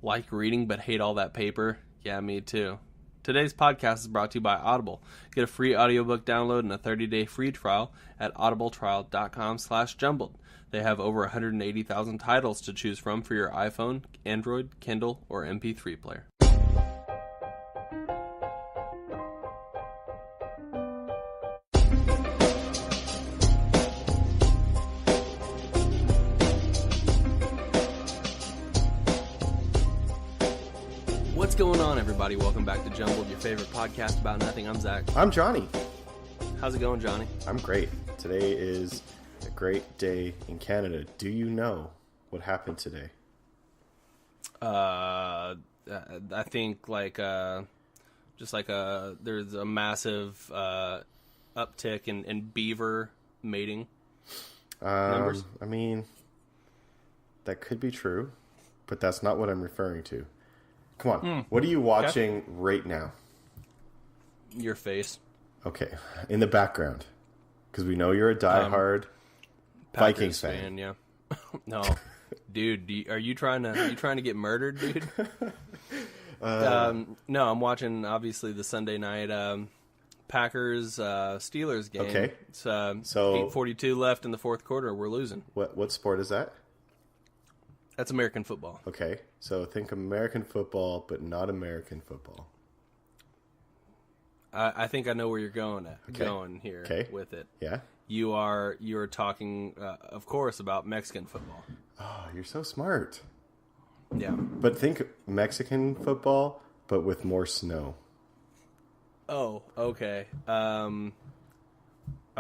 Like reading but hate all that paper? Yeah, me too. Today's podcast is brought to you by Audible. Get a free audiobook download and a 30-day free trial at audibletrial.com/jumbled. They have over 180,000 titles to choose from for your iPhone, Android, Kindle, or MP3 player. What's going on, everybody? Welcome back to Jumbled, your favorite podcast about nothing. I'm Zach. I'm Jonny. How's it going, Jonny? I'm great. Today is a great day in Canada. Do you know what happened today? I think there's a massive uptick in beaver mating numbers. I mean, that could be true, but that's not what I'm referring to. Come on. What are you watching right now? Your face. Okay. In the background. Because we know you're a diehard Vikings fan. Yeah. No. Dude, are you trying to get murdered, dude? No, I'm watching, obviously, the Sunday night Packers Steelers game. Okay. It's so 8:42 left in the fourth quarter. We're losing. What sport is that? That's American football. Okay, so think American football, but not American football. I think I know where you're going here with it. Yeah? You're talking, of course, about Mexican football. Oh, you're so smart. Yeah. But think Mexican football, but with more snow. Oh, okay. I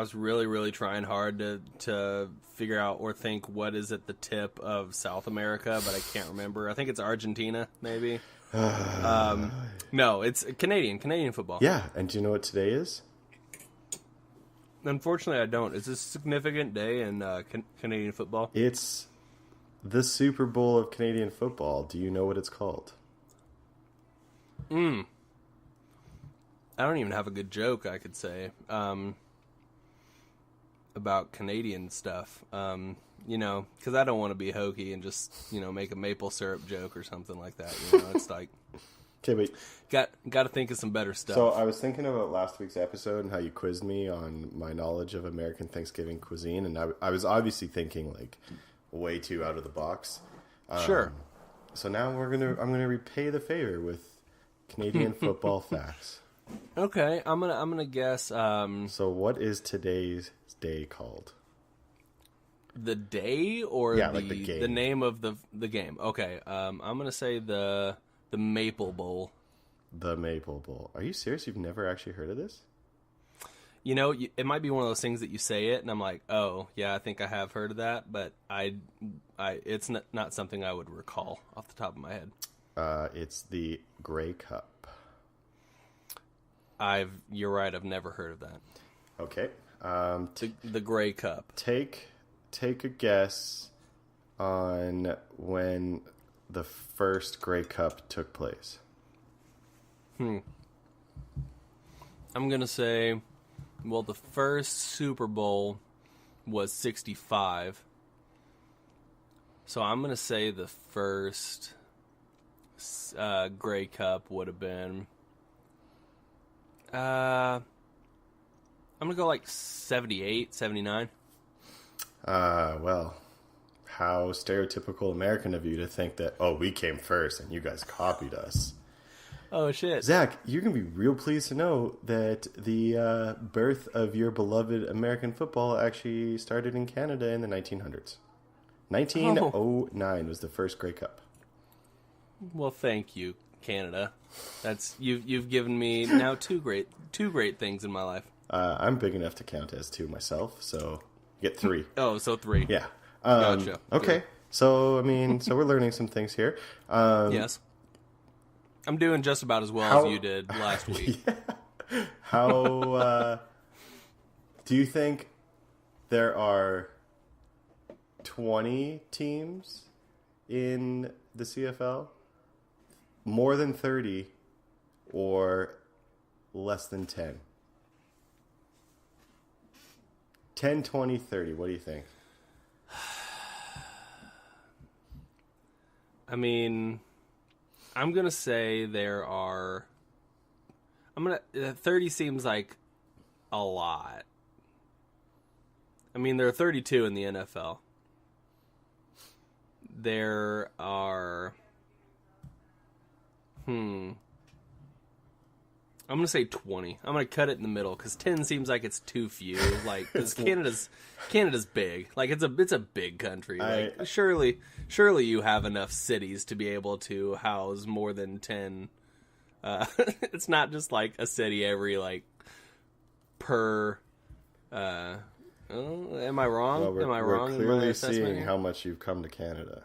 was really, really trying hard to figure out or think what is at the tip of South America, but I can't remember. I think it's Argentina, maybe. No, it's Canadian football. Yeah, and do you know what today is? Unfortunately, I don't. Is this a significant day in Canadian football? It's the Super Bowl of Canadian football. Do you know what it's called? I don't even have a good joke I could say. About Canadian stuff, because I don't want to be hokey and just, make a maple syrup joke or something like that. It's like, okay, but got to think of some better stuff. So I was thinking about last week's episode and how you quizzed me on my knowledge of American Thanksgiving cuisine, and I was obviously thinking like way too out of the box. Sure. So now I'm gonna repay the favor with Canadian football facts. Okay, I'm gonna guess. So what is today's day called? The day or the game. The name of the game? Okay, I'm gonna say the Maple Bowl. The Maple Bowl. Are you serious? You've never actually heard of this? It might be one of those things that you say it, and I'm like, oh yeah, I think I have heard of that, but it's not something I would recall off the top of my head. It's the Grey Cup. You're right. I've never heard of that. Okay. The Grey Cup. Take a guess on when the first Grey Cup took place. I'm gonna say, well, the first Super Bowl was 1965. So I'm gonna say the first Grey Cup would have been. I'm going to go like 78, 79. Well, how stereotypical American of you to think that, we came first and you guys copied us. Oh, shit. Zach, you're going to be real pleased to know that the birth of your beloved American football actually started in Canada in the 1900s. 1909 was the first Grey Cup. Well, thank you, Canada. That's you've given me now two great things in my life. I'm big enough to count as two myself, so you get three. Oh, so three. Yeah. Gotcha. Okay. Good. So we're learning some things here. Yes. I'm doing just about as well as you did last week. Yeah. How do you think there are 20 teams in the CFL? More than 30 or less than 10? 10, 20, 30. What do you think? I mean, I'm gonna say 30 seems like a lot. I mean, there are 32 in the NFL. There are... I'm going to say 20. I'm going to cut it in the middle because 10 seems like it's too few. Like, because Canada's big. Like, it's a big country. Like, surely you have enough cities to be able to house more than 10. It's not just like a city every like per. Am I wrong? Well, we're clearly seeing how much you've come to Canada.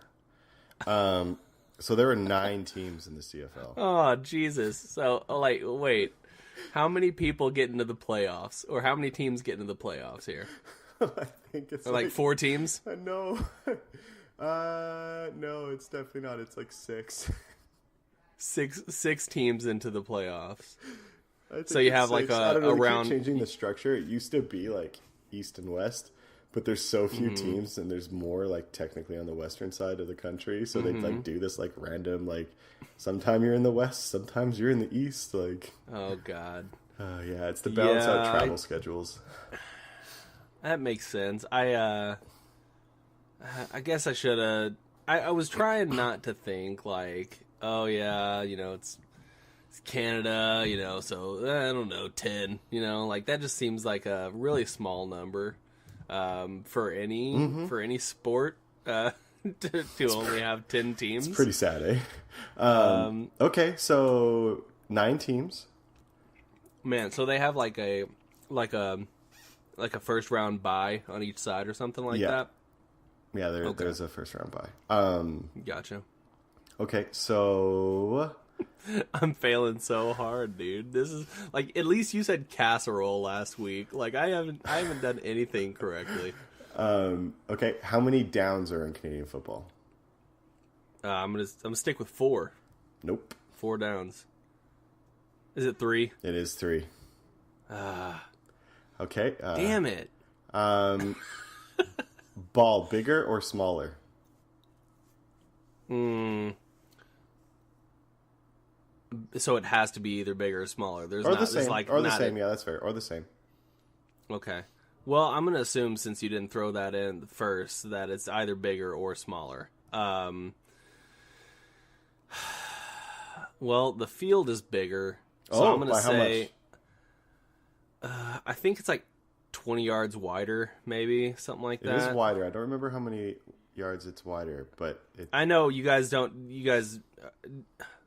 So there are 9 teams in the CFL. Oh, Jesus. So, like, wait. How many people get into the playoffs? Or how many teams get into the playoffs here? I think it's like 4 teams? No. No, it's definitely not. It's like 6. Six teams into the playoffs. So you have 6. Like a round... changing the structure. It used to be like East and West. But there's so few teams, and there's more like technically on the western side of the country. So they like do this like random like, sometime you're in the west, sometimes you're in the east. Like, oh god, yeah, it's to balance out travel schedules. That makes sense. I guess I should have. I was trying not to think like, oh yeah, it's Canada, so I don't know, 10, like that just seems like a really small number. For any sport, to only have 10 teams. It's pretty sad, eh? Okay, so 9 teams. Man, so they have like a first round bye on each side or something like that. Yeah, there's a first round bye. Gotcha. Okay, so I'm failing so hard, dude. This is like, at least you said casserole last week. Like I haven't done anything correctly. Okay, how many downs are in Canadian football? I'm gonna stick with 4. Nope. 4 downs. Is it 3? It is 3. Okay. Damn it. Ball bigger or smaller? So it has to be either bigger or smaller. The same. Yeah, that's fair. Or the same. Okay. Well, I'm going to assume, since you didn't throw that in first, that it's either bigger or smaller. Well, the field is bigger. So I'm going to say... I think it's like 20 yards wider, maybe. Something like that. It is wider. I don't remember how many yards it's wider, but... I know you guys don't...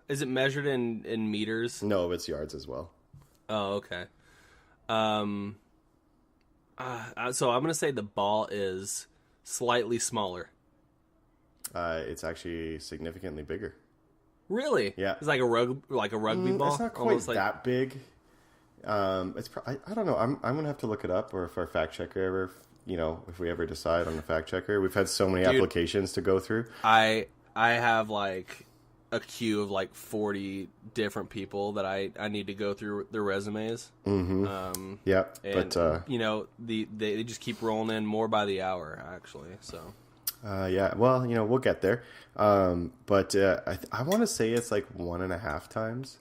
Is it measured in meters? No, it's yards as well. Oh, okay. So I'm going to say the ball is slightly smaller. It's actually significantly bigger. Really? Yeah. It's like a rugby ball? It's not quite that big. It's I don't know. I'm going to have to look it up, or if our fact checker ever, if we ever decide on a fact checker. We've had so many applications to go through. I have like a queue of like 40 different people that I need to go through their resumes. Mm-hmm. Yeah, and, but they just keep rolling in more by the hour, actually. So. Yeah, well, we'll get there. But I want to say it's like 1.5 times.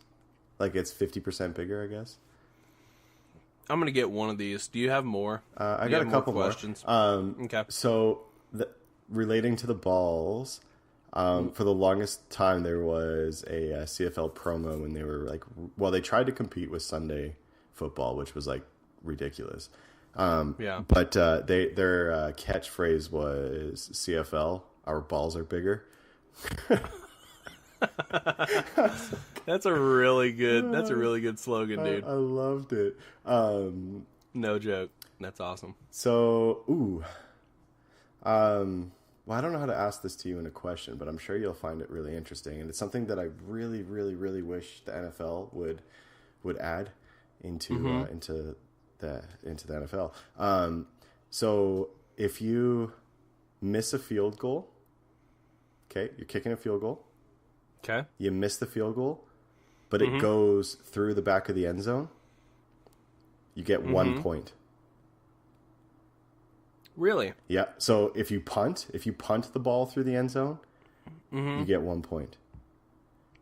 Like it's 50% bigger, I guess. I'm gonna get one of these. Do you have more? I got a couple more questions. Okay. So relating to the balls. For the longest time, there was a CFL promo when they were like, they tried to compete with Sunday football, which was like ridiculous. Yeah. But their catchphrase was CFL, our balls are bigger. That's a really good slogan, dude. I loved it. No joke. That's awesome. So, well, I don't know how to ask this to you in a question, but I'm sure you'll find it really interesting, and it's something that I really, really, really wish the NFL would add into the NFL. So if you miss a field goal, okay, you're kicking a field goal. Okay. You miss the field goal, but it goes through the back of the end zone. You get 1 point. Really? Yeah. So if you punt the ball through the end zone, you get 1 point.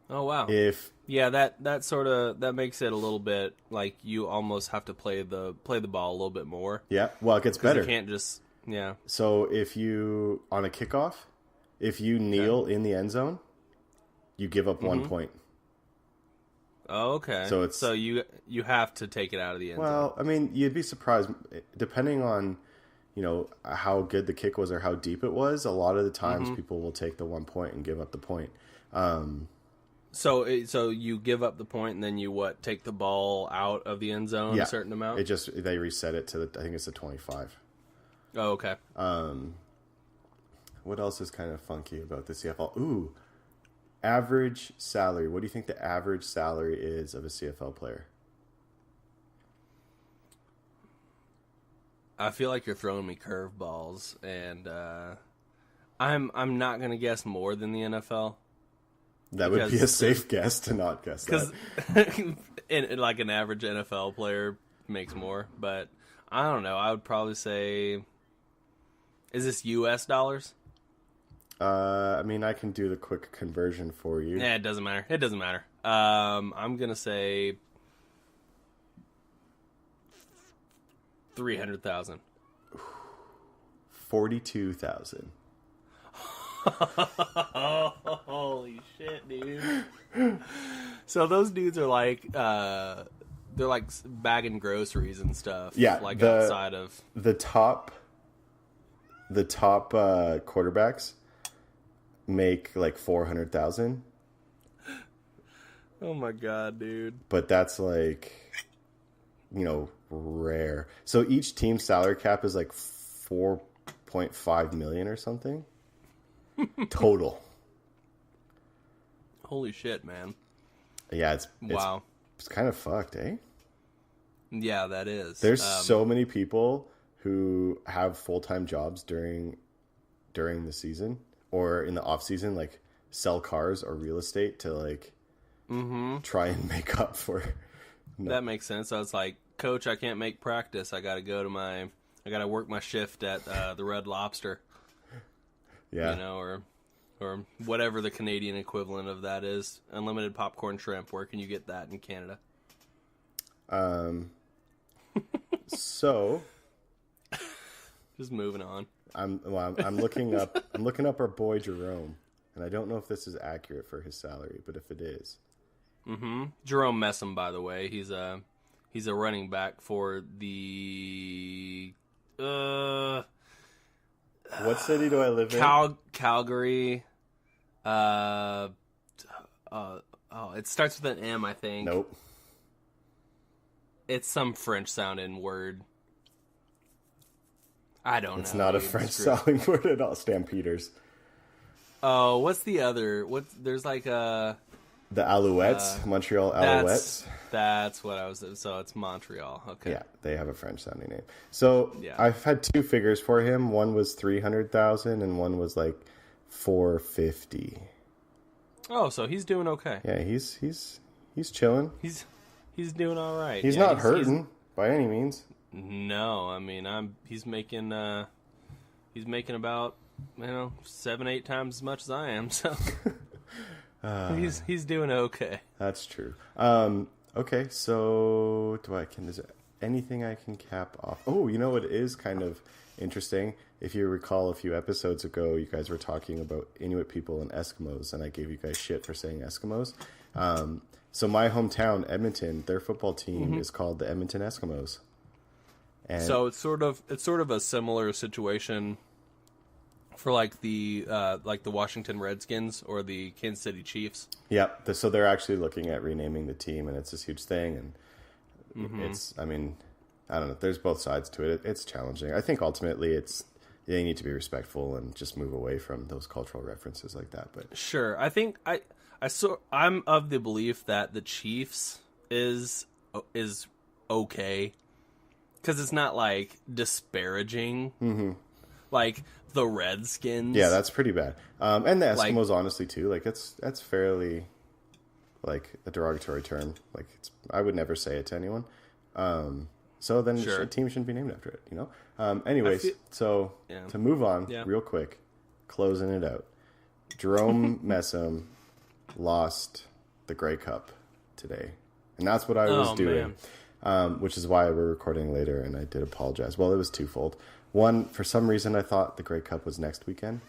Oh wow. If that sort of that makes it a little bit like you almost have to play the ball a little bit more. Yeah, well, it gets better. You can't just So if you on a kickoff, if you kneel in the end zone, you give up 1 point. Oh, okay. So you have to take it out of the end zone. Well, I mean, you'd be surprised depending on how good the kick was or how deep it was. A lot of the times people will take the 1 point and give up the point. So you give up the point and then you take the ball out of the end zone a certain amount? They reset it to I think it's a 25. Oh, okay. What else is kind of funky about the CFL? Ooh, average salary. What do you think the average salary is of a CFL player? I feel like you're throwing me curveballs, and I'm not gonna guess more than the NFL. That would be a safe guess to not guess that. Because like an average NFL player makes more, but I don't know. I would probably say, is this U.S. dollars? I mean, I can do the quick conversion for you. Yeah, it doesn't matter. I'm gonna say 300,000. 42,000. Holy shit, dude! So those dudes are like, they're like bagging groceries and stuff. Yeah, like outside of the top quarterbacks make like 400,000. Oh my god, dude! But that's like, rare. So each team's salary cap is like 4.5 million or something total. Holy shit, man! Yeah, it's wow. It's kind of fucked, eh? Yeah, that is. There's so many people who have full-time jobs during the season or in the off season, like sell cars or real estate to like try and make up for. That makes sense. So it's like, Coach, I can't make practice. I got to work my shift at the Red Lobster. Yeah. Or whatever the Canadian equivalent of that is. Unlimited popcorn shrimp. Where can you get that in Canada? So just moving on. I'm looking up our boy Jerome, and I don't know if this is accurate for his salary, but if it is. Jerome Messam, by the way, he's a running back for the what city do I live in? Calgary. It starts with an M, I think. Nope. It's some French sounding word. I don't know. It's not a French sounding word at all. Stampeders. Oh, what's the other? There's like a... The Alouettes, Montreal Alouettes. That's what I was... So it's Montreal. Okay. Yeah, they have a French sounding name. So I've had two figures for him. One was 300,000 and one was like 450. Oh, so he's doing okay. Yeah, he's chilling. He's doing all right. He's not hurting by any means. No, I mean he's making about 7-8 times as much as I am. So he's doing okay. That's true. Okay, so is there anything I can cap off? Oh, you know what is kind of interesting? If you recall a few episodes ago, you guys were talking about Inuit people and Eskimos, and I gave you guys shit for saying Eskimos. So my hometown, Edmonton, their football team is called the Edmonton Eskimos. And so it's sort of a similar situation for like the Washington Redskins or the Kansas City Chiefs. Yeah, so they're actually looking at renaming the team, and it's this huge thing. And it's, I mean, I don't know. There's both sides to it. It's challenging. I think ultimately they need to be respectful and just move away from those cultural references like that. But sure, I think I'm of the belief that the Chiefs is okay because it's not like disparaging, like the Redskins. Yeah, that's pretty bad. And the Eskimos, honestly, too. Like that's fairly like a derogatory term. Like I would never say it to anyone. So then a team shouldn't be named after it, you know? Anyways, to move on real quick, closing it out. Jerome Messam lost the Grey Cup today, and that's what I was doing. Which is why we're recording later, and I did apologize. Well, it was twofold. One, for some reason, I thought the Grey Cup was next weekend.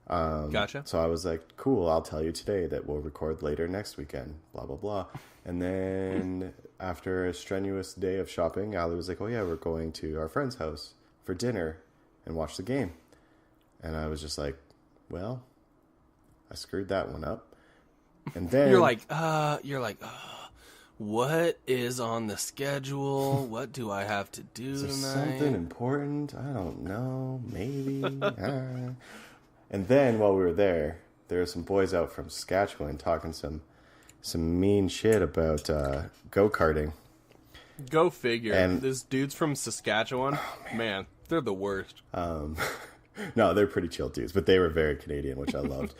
Gotcha. So I was like, cool, I'll tell you today that we'll record later next weekend, blah, blah, blah. And then after a strenuous day of shopping, Ali was like, oh yeah, we're going to our friend's house for dinner and watch the game. And I was just like, well, I screwed that one up. And then you're like, what is on the schedule? What do I have to do tonight? Something important? I don't know. Maybe. And then while we were there were some boys out from Saskatchewan talking some mean shit about go-karting. Go figure. And this dude's from Saskatchewan. Man, they're the worst. No, they're pretty chill dudes, but they were very Canadian, which I loved.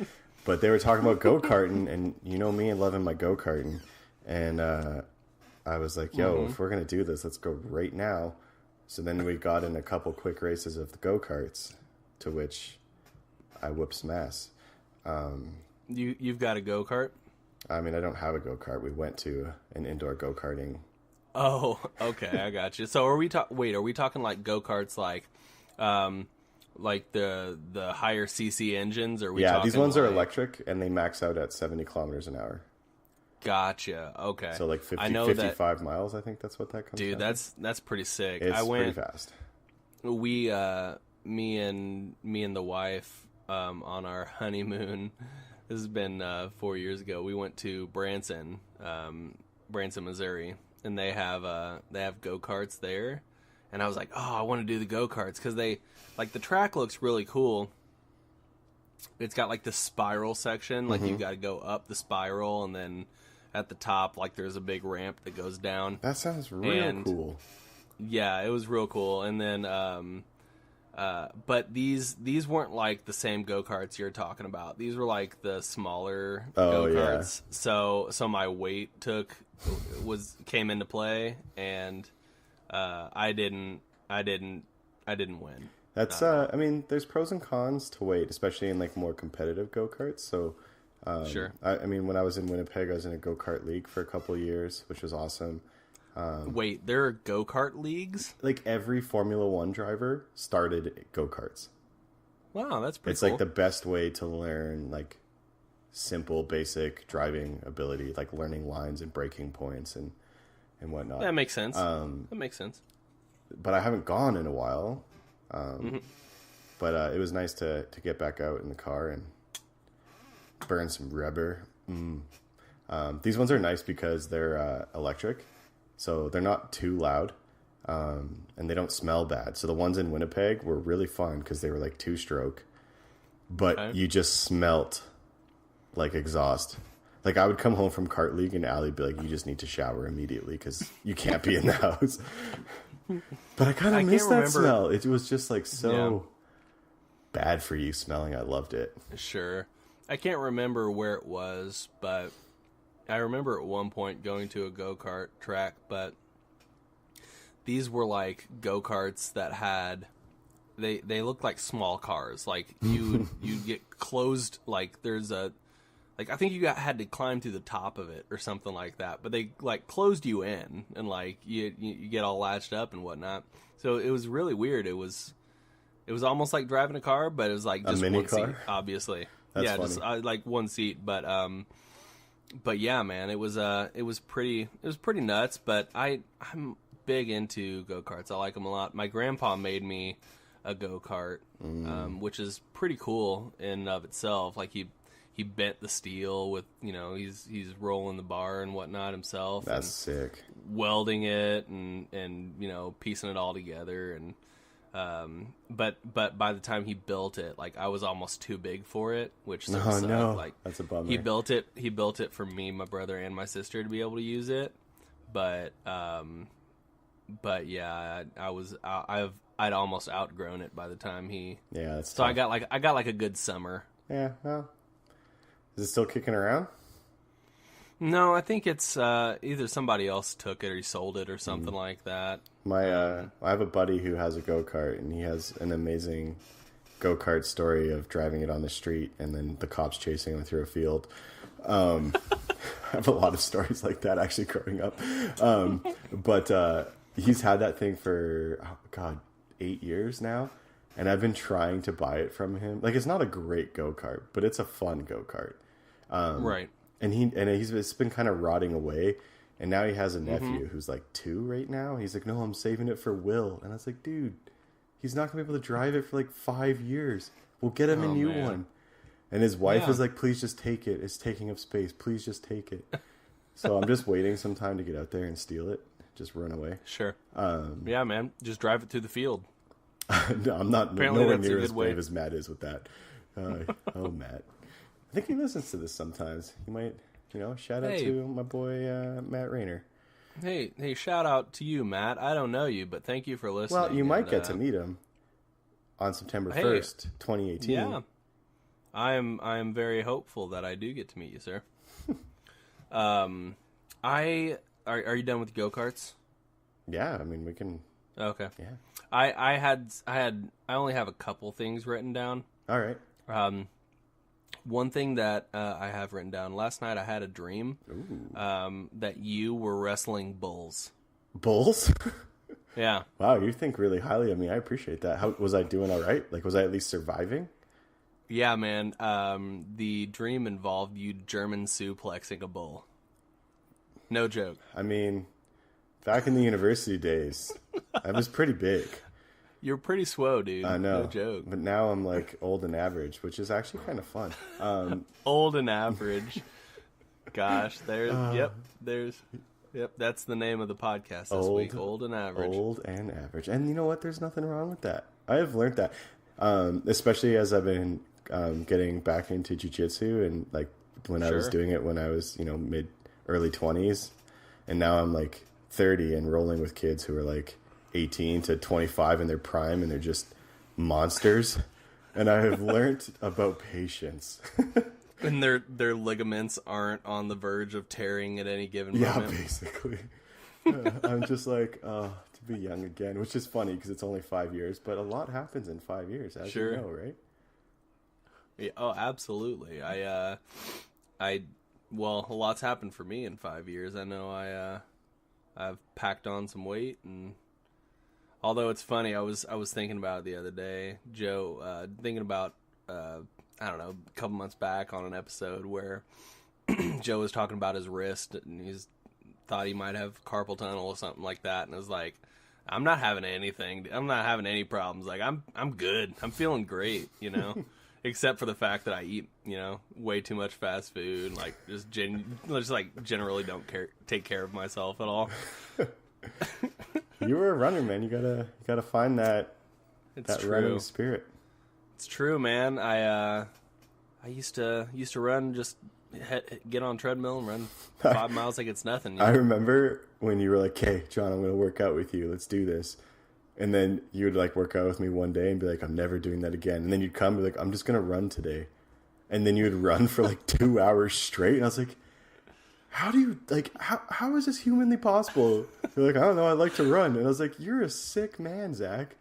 But they were talking about go-karting, and you know me and loving my go-karting. And I was like, yo, if we're going to do this, let's go right now. So then we got in a couple quick races of the go-karts, to which I whooped some ass. You've got a go-kart? I mean, I don't have a go-kart. We went to an indoor go-karting. Oh, okay, I got you. So are we talking like go-karts like the higher CC engines? Or these ones are electric, and they max out at 70 kilometers an hour. Gotcha. Okay. So like 55 miles, I think that's what that comes dude, down that's pretty sick. It's pretty fast. We me and the wife on our honeymoon, this has been 4 years ago, we went to Branson, Missouri, and they have go-karts there. And I was like, oh, I want to do the go-karts because the track looks really cool. It's got like the spiral section, like you got to go up the spiral, and then at the top, like there's a big ramp that goes down. That sounds real cool. Yeah, it was real cool. And then, but these weren't like the same go-karts you're talking about. These were like the smaller go-karts. Yeah. So my weight came into play, and I didn't win. That's I mean, there's pros and cons to weight, especially in like more competitive go-karts. So sure. I mean, when I was in Winnipeg, I was in a go-kart league for a couple of years, which was awesome. Wait, there are go-kart leagues? Like every Formula One driver started go-karts. Wow, that's pretty cool. It's like the best way to learn like simple, basic driving ability, like learning lines and braking points and whatnot. That makes sense. But I haven't gone in a while. But it was nice to get back out in the car and burn some rubber. These ones are nice because they're electric, so they're not too loud, and they don't smell bad. So the ones in Winnipeg were really fun because they were like 2-stroke, but you just smelt like exhaust. Like I would come home from kart league and Allie would be like, you just need to shower immediately because you can't be in the house. But I kind of miss that smell. It was just like so bad for you smelling. I loved it. Sure. I can't remember where it was, but I remember at one point going to a go-kart track, but these were like go-karts that had, they looked like small cars. Like you'd get closed, like there's a, like I think you had to climb through the top of it or something like that, but they like closed you in and like you get all latched up and whatnot. So it was really weird. It was almost like driving a car, but it was like just one seat, obviously. That's funny. Just like one seat, but yeah, man, it was pretty nuts. But I'm big into go-karts. I like them a lot. My grandpa made me a go-kart, which is pretty cool in and of itself. Like he bent the steel with, he's rolling the bar and whatnot himself. That's sick. Welding it and piecing it all together. And but by the time he built it, like I was almost too big for it, which sort of sucked. No, like that's a bummer. He built it for me, my brother, and my sister to be able to use it. But yeah, I'd almost outgrown it by the time he. Yeah, that's so tough. I got like a good summer. Yeah, well. Is it still kicking around? No, I think it's either somebody else took it or he sold it or something like that. I have a buddy who has a go-kart, and he has an amazing go-kart story of driving it on the street and then the cops chasing him through a field. I have a lot of stories like that actually growing up. But he's had that thing for, 8 years now. And I've been trying to buy it from him. Like, it's not a great go-kart, but it's a fun go-kart. Right. And it's been kind of rotting away. And now he has a nephew who's like 2 right now. He's like, no, I'm saving it for Will. And I was like, dude, he's not going to be able to drive it for like 5 years. We'll get him a new one. And his wife is like, please just take it. It's taking up space. Please just take it. So I'm just waiting some time to get out there and steal it. Just run away. Sure. Yeah, man. Just drive it through the field. No, I'm not nowhere near as brave as Matt is with that. Oh, Matt. I think he listens to this sometimes. He might... shout out to my boy, Matt Rayner. Hey, shout out to you, Matt. I don't know you, but thank you for listening. Well, you might get to meet him on September 1st, 2018. Yeah. I am very hopeful that I do get to meet you, sir. Are you done with go-karts? Yeah, I mean, we can... Okay. Yeah. I only have a couple things written down. All right. One thing that I have written down, last night I had a dream that you were wrestling bulls. Bulls? Yeah. Wow, you think really highly of me. I appreciate that. How was I doing all right? Like, was I at least surviving? Yeah, man. The dream involved you German suplexing a bull. No joke. I mean, back in the university days, I was pretty big. You're pretty swole, dude. I know. No joke. But now I'm like old and average, which is actually kind of fun. Old and average. Gosh, yep, that's the name of the podcast this week. Old and average. Old and average. And you know what? There's nothing wrong with that. I have learned that. Especially as I've been getting back into jiu-jitsu and like when I was doing it when I was, early 20s. And now I'm like 30 and rolling with kids who are like 18 to 25 in their prime, and they're just monsters. And I have learned about patience. And their ligaments aren't on the verge of tearing at any given moment. Yeah, basically. I'm just like, to be young again, which is funny because it's only 5 years, but a lot happens in 5 years, as you know, right? Yeah, oh, absolutely. Well, a lot's happened for me in 5 years. I know I've packed on some weight, and although it's funny, I was thinking about it the other day, Joe, thinking about, I don't know, a couple months back on an episode where Joe was talking about his wrist, and he's thought he might have carpal tunnel or something like that, and I was like, I'm not having anything. I'm not having any problems. Like, I'm good. I'm feeling great, except for the fact that I eat, way too much fast food, and like just generally don't take care of myself at all. You were a runner, man. You gotta find that running spirit. It's true, man. I used to run, just get on treadmill and run 5 miles like it's nothing. I remember when you were like, "Hey, John, I'm gonna work out with you. Let's do this." And then you would like work out with me one day and be like, "I'm never doing that again." And then you'd come and be like, "I'm just gonna run today." And then you would run for like 2 hours straight. And I was like, how do you, like, how is this humanly possible? You're like, I don't know, I like to run. And I was like, you're a sick man, Zach.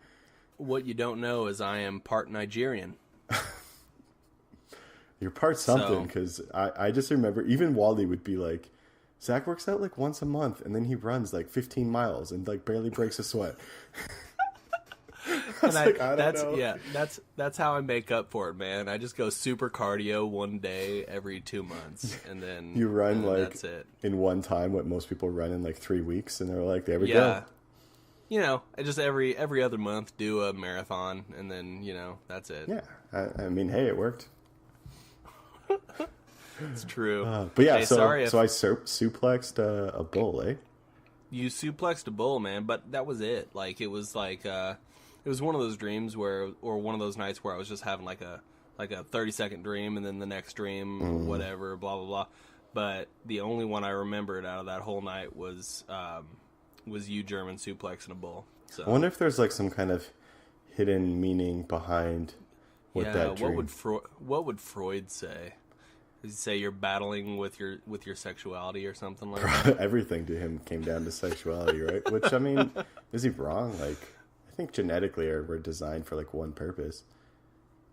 What you don't know is I am part Nigerian. You're part something, because I just remember even Wally would be like, Zach works out like once a month, and then he runs like 15 miles and like barely breaks a sweat. That's how I make up for it, man. I just go super cardio one day every 2 months, and then you run like that's it. In one time what most people run in like 3 weeks, and they're like, there we go. I just every other month do a marathon, and then that's it. Yeah, I mean, hey, it worked. It's true. But yeah, so I suplexed a bull, eh? You suplexed a bull, man, but that was it. Like, it was like it was one of those dreams or one of those nights where I was just having like a 30-second dream, and then the next dream, whatever, blah blah blah. But the only one I remembered out of that whole night was you German suplexing a bull. So I wonder if there's like some kind of hidden meaning behind that dream. What would Freud say? Does he say you're battling with your sexuality or something like that? Everything to him came down to sexuality, right? Which, I mean, is he wrong? Like, I think genetically we're designed for like one purpose.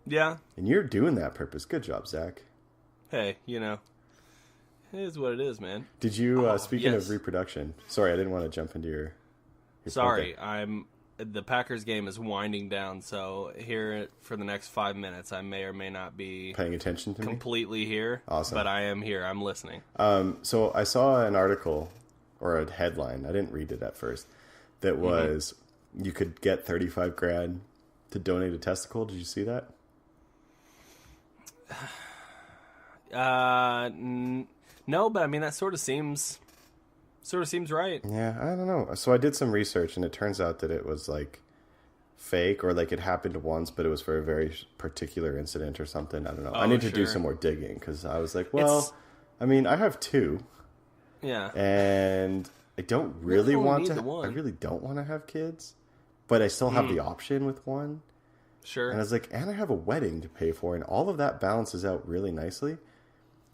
Yeah. And you're doing that purpose. Good job, Zach. Hey, It is what it is, man. Did you, speaking of reproduction, sorry, I didn't want to jump into your Sorry, the Packers game is winding down, so here for the next 5 minutes, I may or may not be paying attention to completely here. Awesome. But I am here. I'm listening. So I saw an article or a headline. I didn't read it at first. That was you could get $35,000 to donate a testicle. Did you see that? No, but I mean that sort of seems right. Yeah, I don't know. So I did some research, and it turns out that it was like fake, or like it happened once, but it was for a very particular incident or something. I don't know. I need to do some more digging because I was like, well, I mean, I have two. Yeah. And I don't really want to. I really don't want to have kids, but I still have the option with one. Sure. And I was like, and I have a wedding to pay for, and all of that balances out really nicely.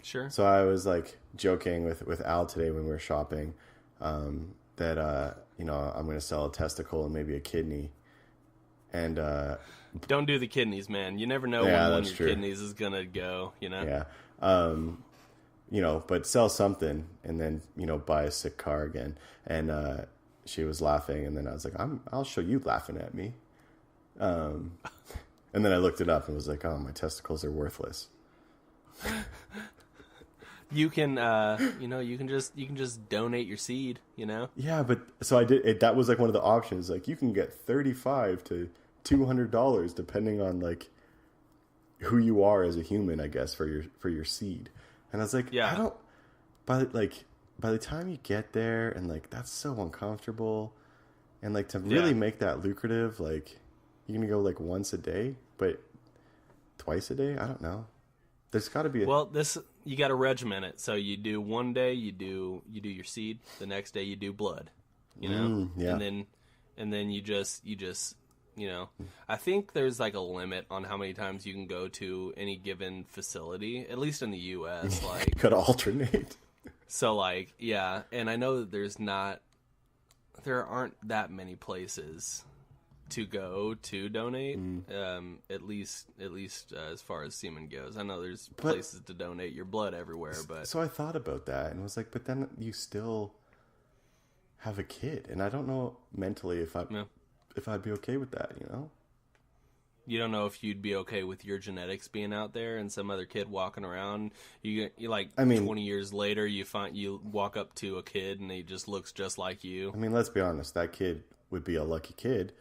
Sure. So I was like joking with Al today when we were shopping that you know, I'm going to sell a testicle and maybe a kidney, and don't do the kidneys, man. You never know when one of your kidneys is going to go. You know. Yeah. You know, but sell something and then, you know, buy a sick car again. And she was laughing, and then I was like, I'll show you laughing at me. And then I looked it up and was like, oh, my testicles are worthless. You can, you know, you can just donate your seed, you know? Yeah, but so I did. That was like one of the options. Like, you can get $35 to $200 depending on like who you are as a human, I guess, for your seed. And I was like, yeah. I don't. By the time you get there, and like that's so uncomfortable, and like to really make that lucrative, like you're gonna go like once a day, but twice a day. I don't know. There's got to be you got to regiment it. So you do one day, you do your seed. The next day you do blood. You know, yeah. and then you just you know. I think there's like a limit on how many times you can go to any given facility, at least in the U.S. Like, you got to alternate. So like, yeah, and I know that there aren't that many places to go to donate, at least as far as semen goes. I know there's places to donate your blood everywhere, but so I thought about that and was like, but then you still have a kid, and I don't know mentally if I'd be okay with that, you know? You don't know if you'd be okay with your genetics being out there and some other kid walking around. You like, I mean, 20 years later, you walk up to a kid and he just looks just like you. I mean, let's be honest, that kid would be a lucky kid.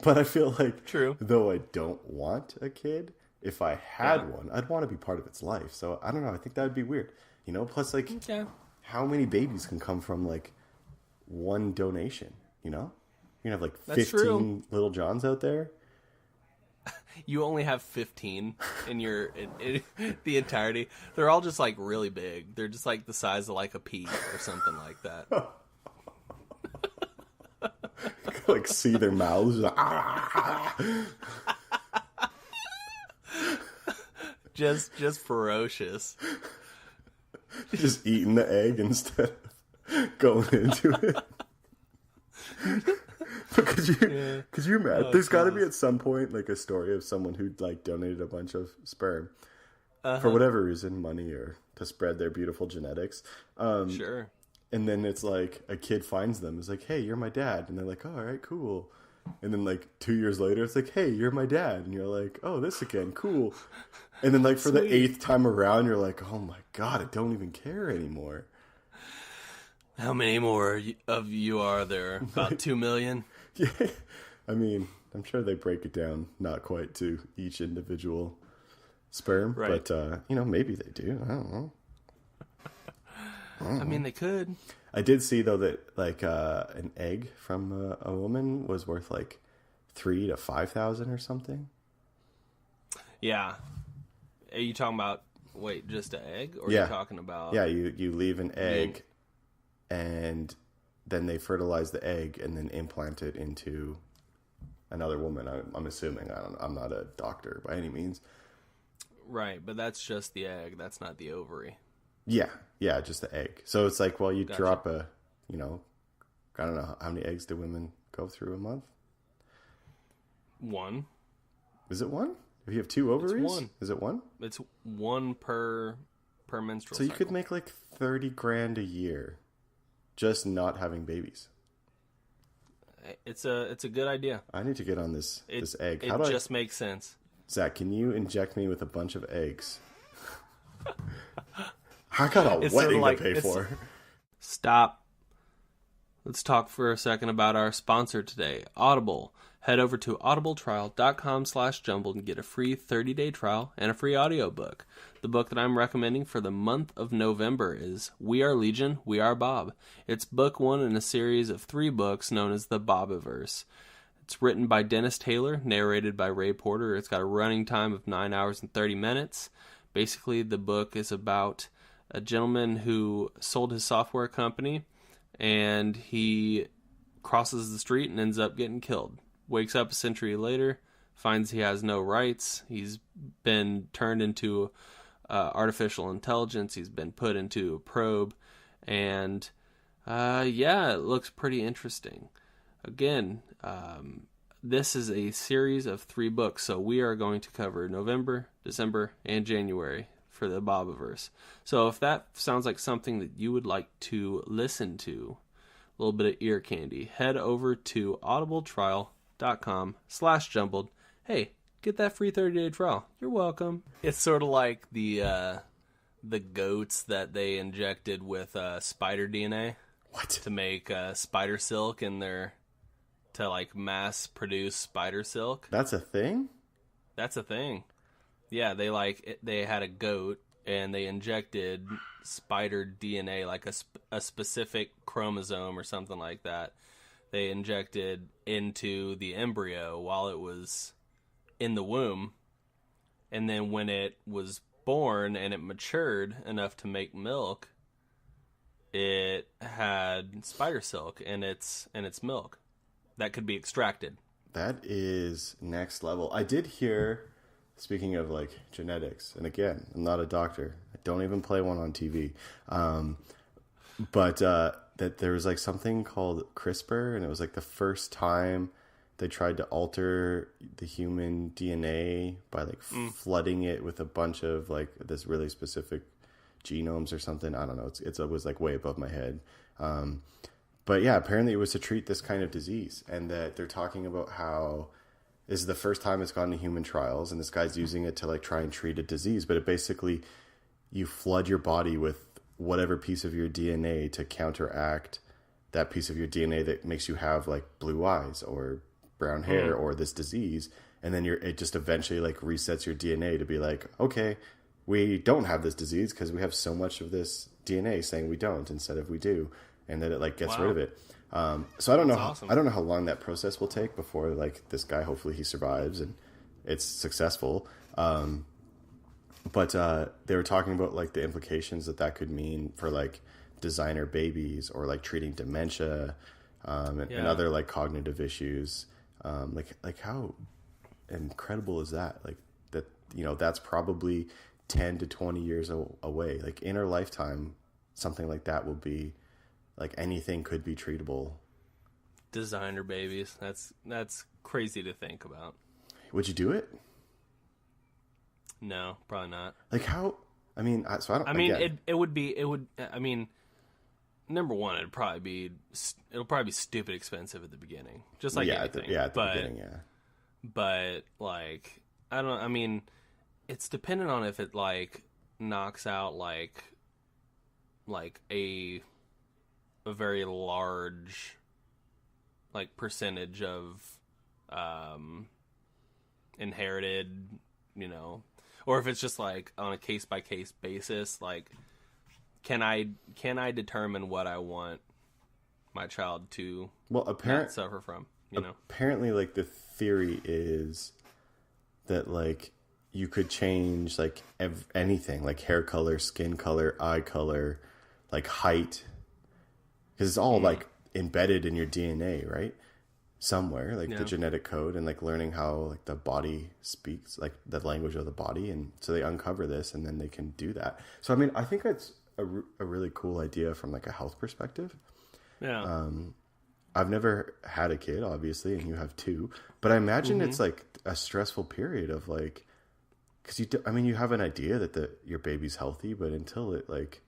But I feel like, though I don't want a kid, if I had one, I'd want to be part of its life. So I don't know. I think that would be weird, you know. Plus, like, how many babies can come from like one donation? You know, you have like 15 little Johns out there. You only have 15 in your in the entirety. They're all just like really big. They're just like the size of like a pea or something like that. Like see their mouths. just ferocious. Just eating the egg instead of going into it. But could you imagine? There's got to be at some point like a story of someone who like donated a bunch of sperm for whatever reason, money or to spread their beautiful genetics. Sure. And then it's like a kid finds them. It's like, hey, you're my dad. And they're like, oh, all right, cool. And then like 2 years later, it's like, hey, you're my dad. And you're like, oh, this again, cool. And then like for the 8th time around, you're like, oh my God, I don't even care anymore. How many more of you are there? About 2 million? Yeah. I mean, I'm sure they break it down not quite to each individual sperm. Right. But, you know, maybe they do. I don't know. I mean, they could. I did see, though, that, like, an egg from a woman was worth, like, $3,000 to $5,000 or something. Yeah. Are you talking about, just an egg? Or are you talking about... Yeah, you leave an egg, and then they fertilize the egg and then implant it into another woman. I'm assuming. I'm not a doctor by any means. Right, but that's just the egg. That's not the ovary. Yeah, just the egg. So it's like, well, you drop I don't know, how many eggs do women go through a month? 1. Is it 1? If you have 2 ovaries? It's 1. Is it 1? It's 1 per per menstrual So you cycle. could make like 30 grand a year just not having babies. It's a good idea. I need to get on this egg. It just makes sense. Zach, can you inject me with a bunch of eggs? I got a wedding to pay for. Stop. Let's talk for a second about our sponsor today, Audible. Head over to audibletrial.com/jumbled and get a free 30-day trial and a free audiobook. The book that I'm recommending for the month of November is We Are Legion, We Are Bob. It's book 1 in a series of 3 books known as the Bobiverse. It's written by Dennis Taylor, narrated by Ray Porter. It's got a running time of 9 hours and 30 minutes. Basically, the book is about a gentleman who sold his software company, and he crosses the street and ends up getting killed. Wakes up a century later, finds he has no rights. He's been turned into artificial intelligence. He's been put into a probe. And, it looks pretty interesting. Again, this is a series of 3 books, so we are going to cover November, December, and January for the Bobiverse. So if that sounds like something that you would like to listen to, a little bit of ear candy, head over to audibletrial.com/jumbled. Hey, get that free 30-day trial. You're welcome. It's sort of like the goats that they injected with spider DNA. What? To make spider silk to like mass produce spider silk. That's a thing? That's a thing. Yeah, they had a goat and they injected spider DNA, like a specific chromosome or something like that. They injected into the embryo while it was in the womb. And then when it was born and it matured enough to make milk, it had spider silk in its milk that could be extracted. That is next level. I did hear, speaking of like genetics, and again, I'm not a doctor. I don't even play one on TV. But that there was like something called CRISPR, and it was like the first time they tried to alter the human DNA by like flooding it with a bunch of like this really specific genomes or something. I don't know. It was like way above my head. But yeah, apparently it was to treat this kind of disease, and that they're talking about how this is the first time it's gone to human trials, and this guy's using it to like try and treat a disease. But it basically, you flood your body with whatever piece of your DNA to counteract that piece of your DNA that makes you have like blue eyes or brown hair or this disease. And then it just eventually like resets your DNA to be like, okay, we don't have this disease because we have so much of this DNA saying we don't instead of we do. And then it like gets rid of it. So I don't know. Awesome. I don't know how long that process will take before like this guy, hopefully he survives and it's successful. But they were talking about like the implications that could mean for like designer babies or like treating dementia and other like cognitive issues. Like how incredible is that? Like that, that's probably 10 to 20 years away. Like in our lifetime, something like that will be like anything could be treatable. Designer babies. That's crazy to think about. Would you do it? No, probably not. Like how? I mean, it would be. I mean, number one, it'll probably be stupid expensive at the beginning, just like anything. At the beginning, yeah. But like, I don't. I mean, it's dependent on if it like knocks out like a very large like percentage of inherited, or if it's just like on a case by case basis, like can I determine what I want my child to not suffer from, Apparently like the theory is that like you could change like anything, like hair color, skin color, eye color, like height, because it's all like embedded in your DNA, right? Somewhere, like the genetic code, and like learning how like the body speaks, like the language of the body, and so they uncover this, and then they can do that. So I mean, I think that's a really cool idea from like a health perspective. Yeah. I've never had a kid, obviously, and you have 2, but I imagine it's like a stressful period of like because you have an idea that your baby's healthy, but until it like,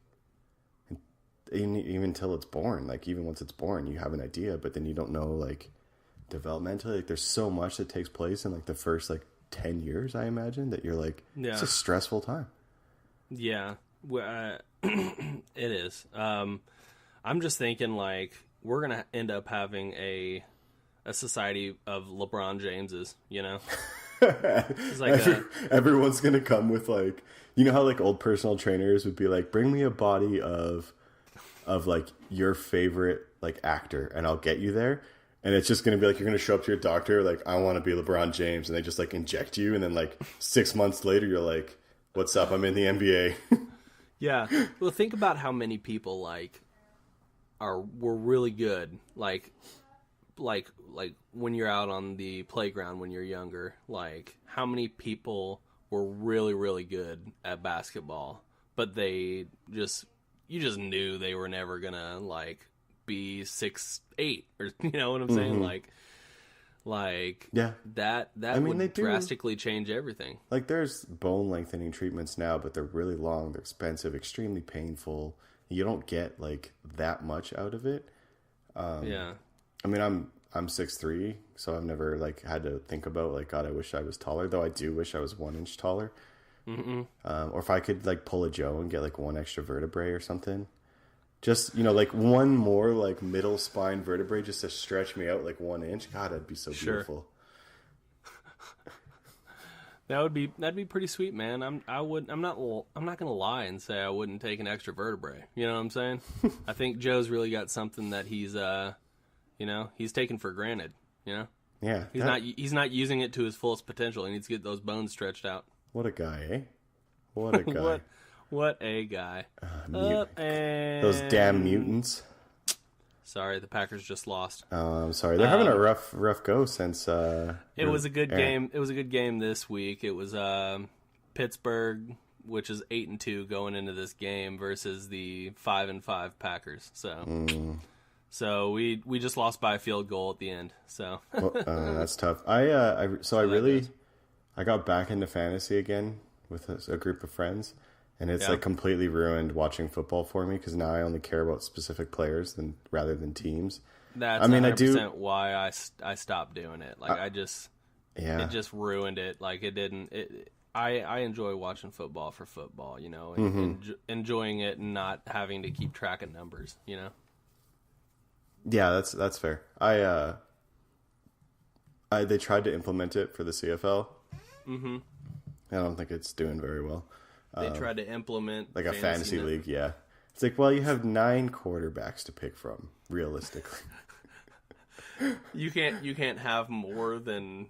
even until it's born, like even once it's born, you have an idea, but then you don't know like developmentally, like there's so much that takes place in like the first like 10 years, I imagine, that you're like, it's a stressful time. Yeah, it is. I'm just thinking like we're gonna end up having a society of LeBron Jameses, you know. It's like everyone's gonna come with like, you know how like old personal trainers would be like, bring me a body of like your favorite like actor and I'll get you there. And it's just going to be like, you're going to show up to your doctor like, I want to be LeBron James, and they just like inject you, and then like 6 months later you're like, what's up, I'm in the NBA. Yeah. Well, think about how many people like were really good, like when you're out on the playground when you're younger, like how many people were really, really good at basketball, but you just knew they were never gonna like be 6'8", or you know what I'm saying? Like yeah, that would drastically change everything. Like there's bone lengthening treatments now, but they're really long, they're expensive, extremely painful. You don't get like that much out of it. Yeah. I mean, I'm 6'3", so I've never like had to think about like, God, I wish I was taller. Though I do wish I was 1 inch taller. Or if I could like pull a Joe and get like 1 extra vertebrae or something. Just, you know, like one more like middle spine vertebrae just to stretch me out like 1 inch. God, that'd be so beautiful. That'd be pretty sweet, man. I'm not gonna lie and say I wouldn't take an extra vertebrae. You know what I'm saying? I think Joe's really got something that he's he's taken for granted. You know? Yeah. He's not using it to his fullest potential. He needs to get those bones stretched out. What a guy, eh? What a guy. What a guy. Those damn mutants. Sorry, the Packers just lost. I'm sorry. They're having a rough go since... it was a good game. It was a good game this week. It was Pittsburgh, which is 8-2 going into this game, versus the 5-5 Packers. So we just lost by a field goal at the end. So that's tough. I got back into fantasy again with a group of friends. And it's like completely ruined watching football for me, because now I only care about specific players rather than teams. That's 100% why I stopped doing it. Like it just ruined it. Like it didn't. I enjoy watching football for football, you know, and enjoying it and not having to keep track of numbers, you know. Yeah, that's fair. They tried to implement it for the CFL. I don't think it's doing very well. They tried to implement like a fantasy league, yeah. It's like, well, you have 9 quarterbacks to pick from, realistically. You can't have more than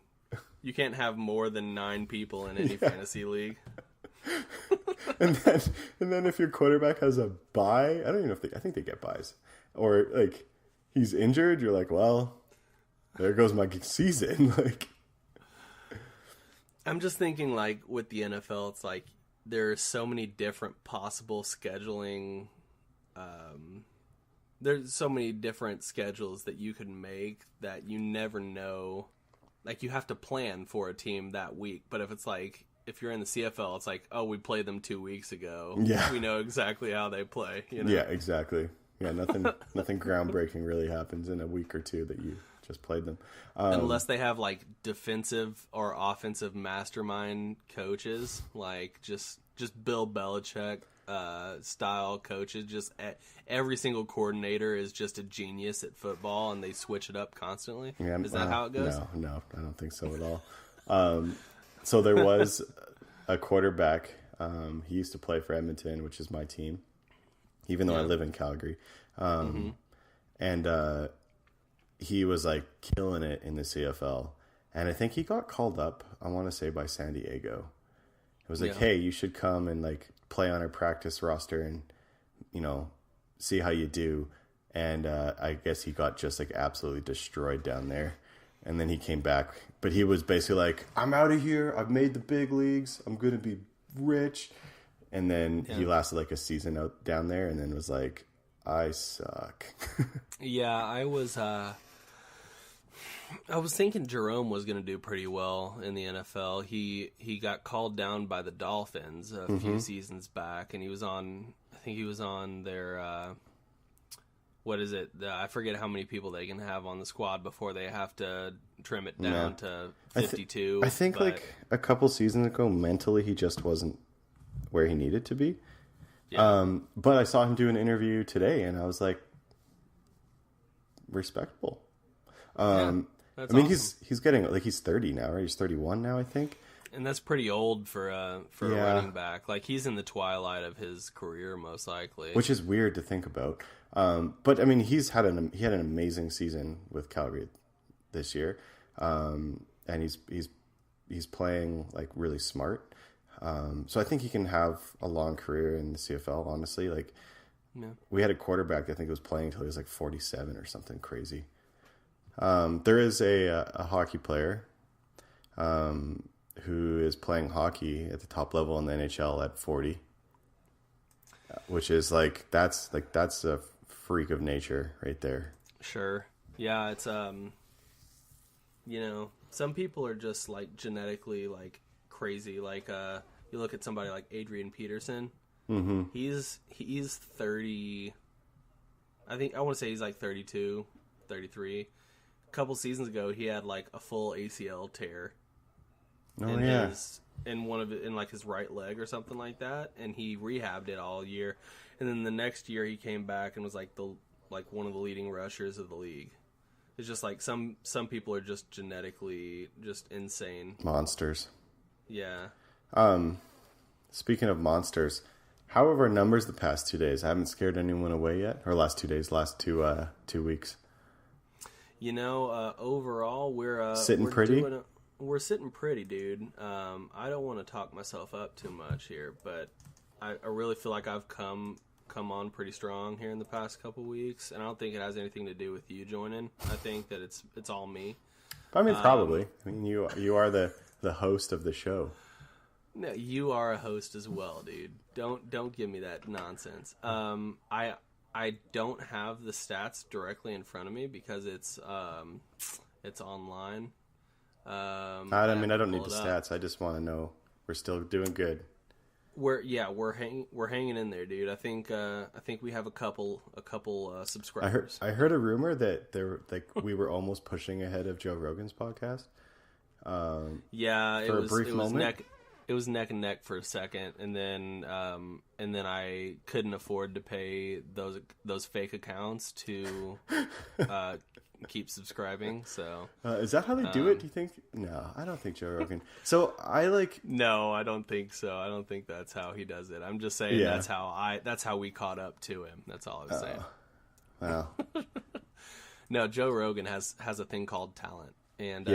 9 people in any fantasy league. and then if your quarterback has a bye, I don't even know I think they get byes, or like he's injured, you're like, well, there goes my season. Like, I'm just thinking, like with the NFL, it's like, there are so many different possible scheduling. There's so many different schedules that you could make that you never know. Like, you have to plan for a team that week. But if you're in the CFL, it's like, oh, we played them 2 weeks ago. Yeah. We know exactly how they play. You know? Yeah, exactly. Yeah, nothing groundbreaking really happens in a week or two that you just played them. Unless they have like defensive or offensive mastermind coaches, like just Bill Belichick style coaches. Just every single coordinator is just a genius at football, and they switch it up constantly. Yeah, is that how it goes? No, I don't think so at all. So there was a quarterback. He used to play for Edmonton, which is my team, even though I live in Calgary. And he was like killing it in the CFL. And I think he got called up, I want to say, by San Diego. It was like, hey, you should come and like play on our practice roster and, you know, see how you do. And I guess he got just like absolutely destroyed down there. And then he came back. But he was basically like, I'm out of here. I've made the big leagues. I'm going to be rich. And then he lasted like a season out down there, and then was like, I suck. Yeah, I was I was thinking Jerome was going to do pretty well in the NFL. He got called down by the Dolphins a few seasons back, and he was on. I think he was on their. What is it? I forget how many people they can have on the squad before they have to trim it down to 52. I think like a couple seasons ago, mentally he just wasn't where he needed to be. Yeah. But I saw him do an interview today, and I was like, respectable. I mean, awesome. he's getting like he's 30 now, right? He's 31 now, I think. And that's pretty old for a running back. Like he's in the twilight of his career, most likely. Which is weird to think about. But I mean, he had an amazing season with Calgary this year, and he's playing like really smart. So I think he can have a long career in the CFL. Honestly, like we had a quarterback that I think was playing until he was like 47 or something crazy. There is a hockey player who is playing hockey at the top level in the NHL at 40, which is that's a freak of nature right there. Sure. Yeah, it's some people are just like genetically like crazy. Like you look at somebody like Adrian Peterson. Mm-hmm. He's 30. I want to say he's like 32, 33. A couple seasons ago, he had like a full ACL tear. In like his right leg or something like that, and he rehabbed it all year. And then the next year he came back and was like one of the leading rushers of the league. It's just like some people are just genetically just insane monsters. Yeah. Speaking of monsters, how have our numbers the past 2 days? I haven't scared anyone away yet, or last 2 days, last 2 weeks. Overall we're sitting pretty. We're sitting pretty, dude. I don't want to talk myself up too much here, but I really feel like I've come on pretty strong here in the past couple weeks, and I don't think it has anything to do with you joining. I think that it's all me. I mean, probably. I mean, you are the host of the show. No, you are a host as well, dude. Don't give me that nonsense. I don't have the stats directly in front of me because it's online. I don't need the stats. I just want to know we're still doing good. We're hanging in there, dude. I think we have a couple subscribers. I heard a rumor that we were almost pushing ahead of Joe Rogan's podcast. It was neck and neck for a second, and then I couldn't afford to pay those fake accounts to keep subscribing. So is that how they do it? Do you think? No, I don't think Joe Rogan. So No, I don't think so. I don't think that's how he does it. I'm just saying that's how we caught up to him. That's all I was saying. Wow. No, Joe Rogan has a thing called talent, and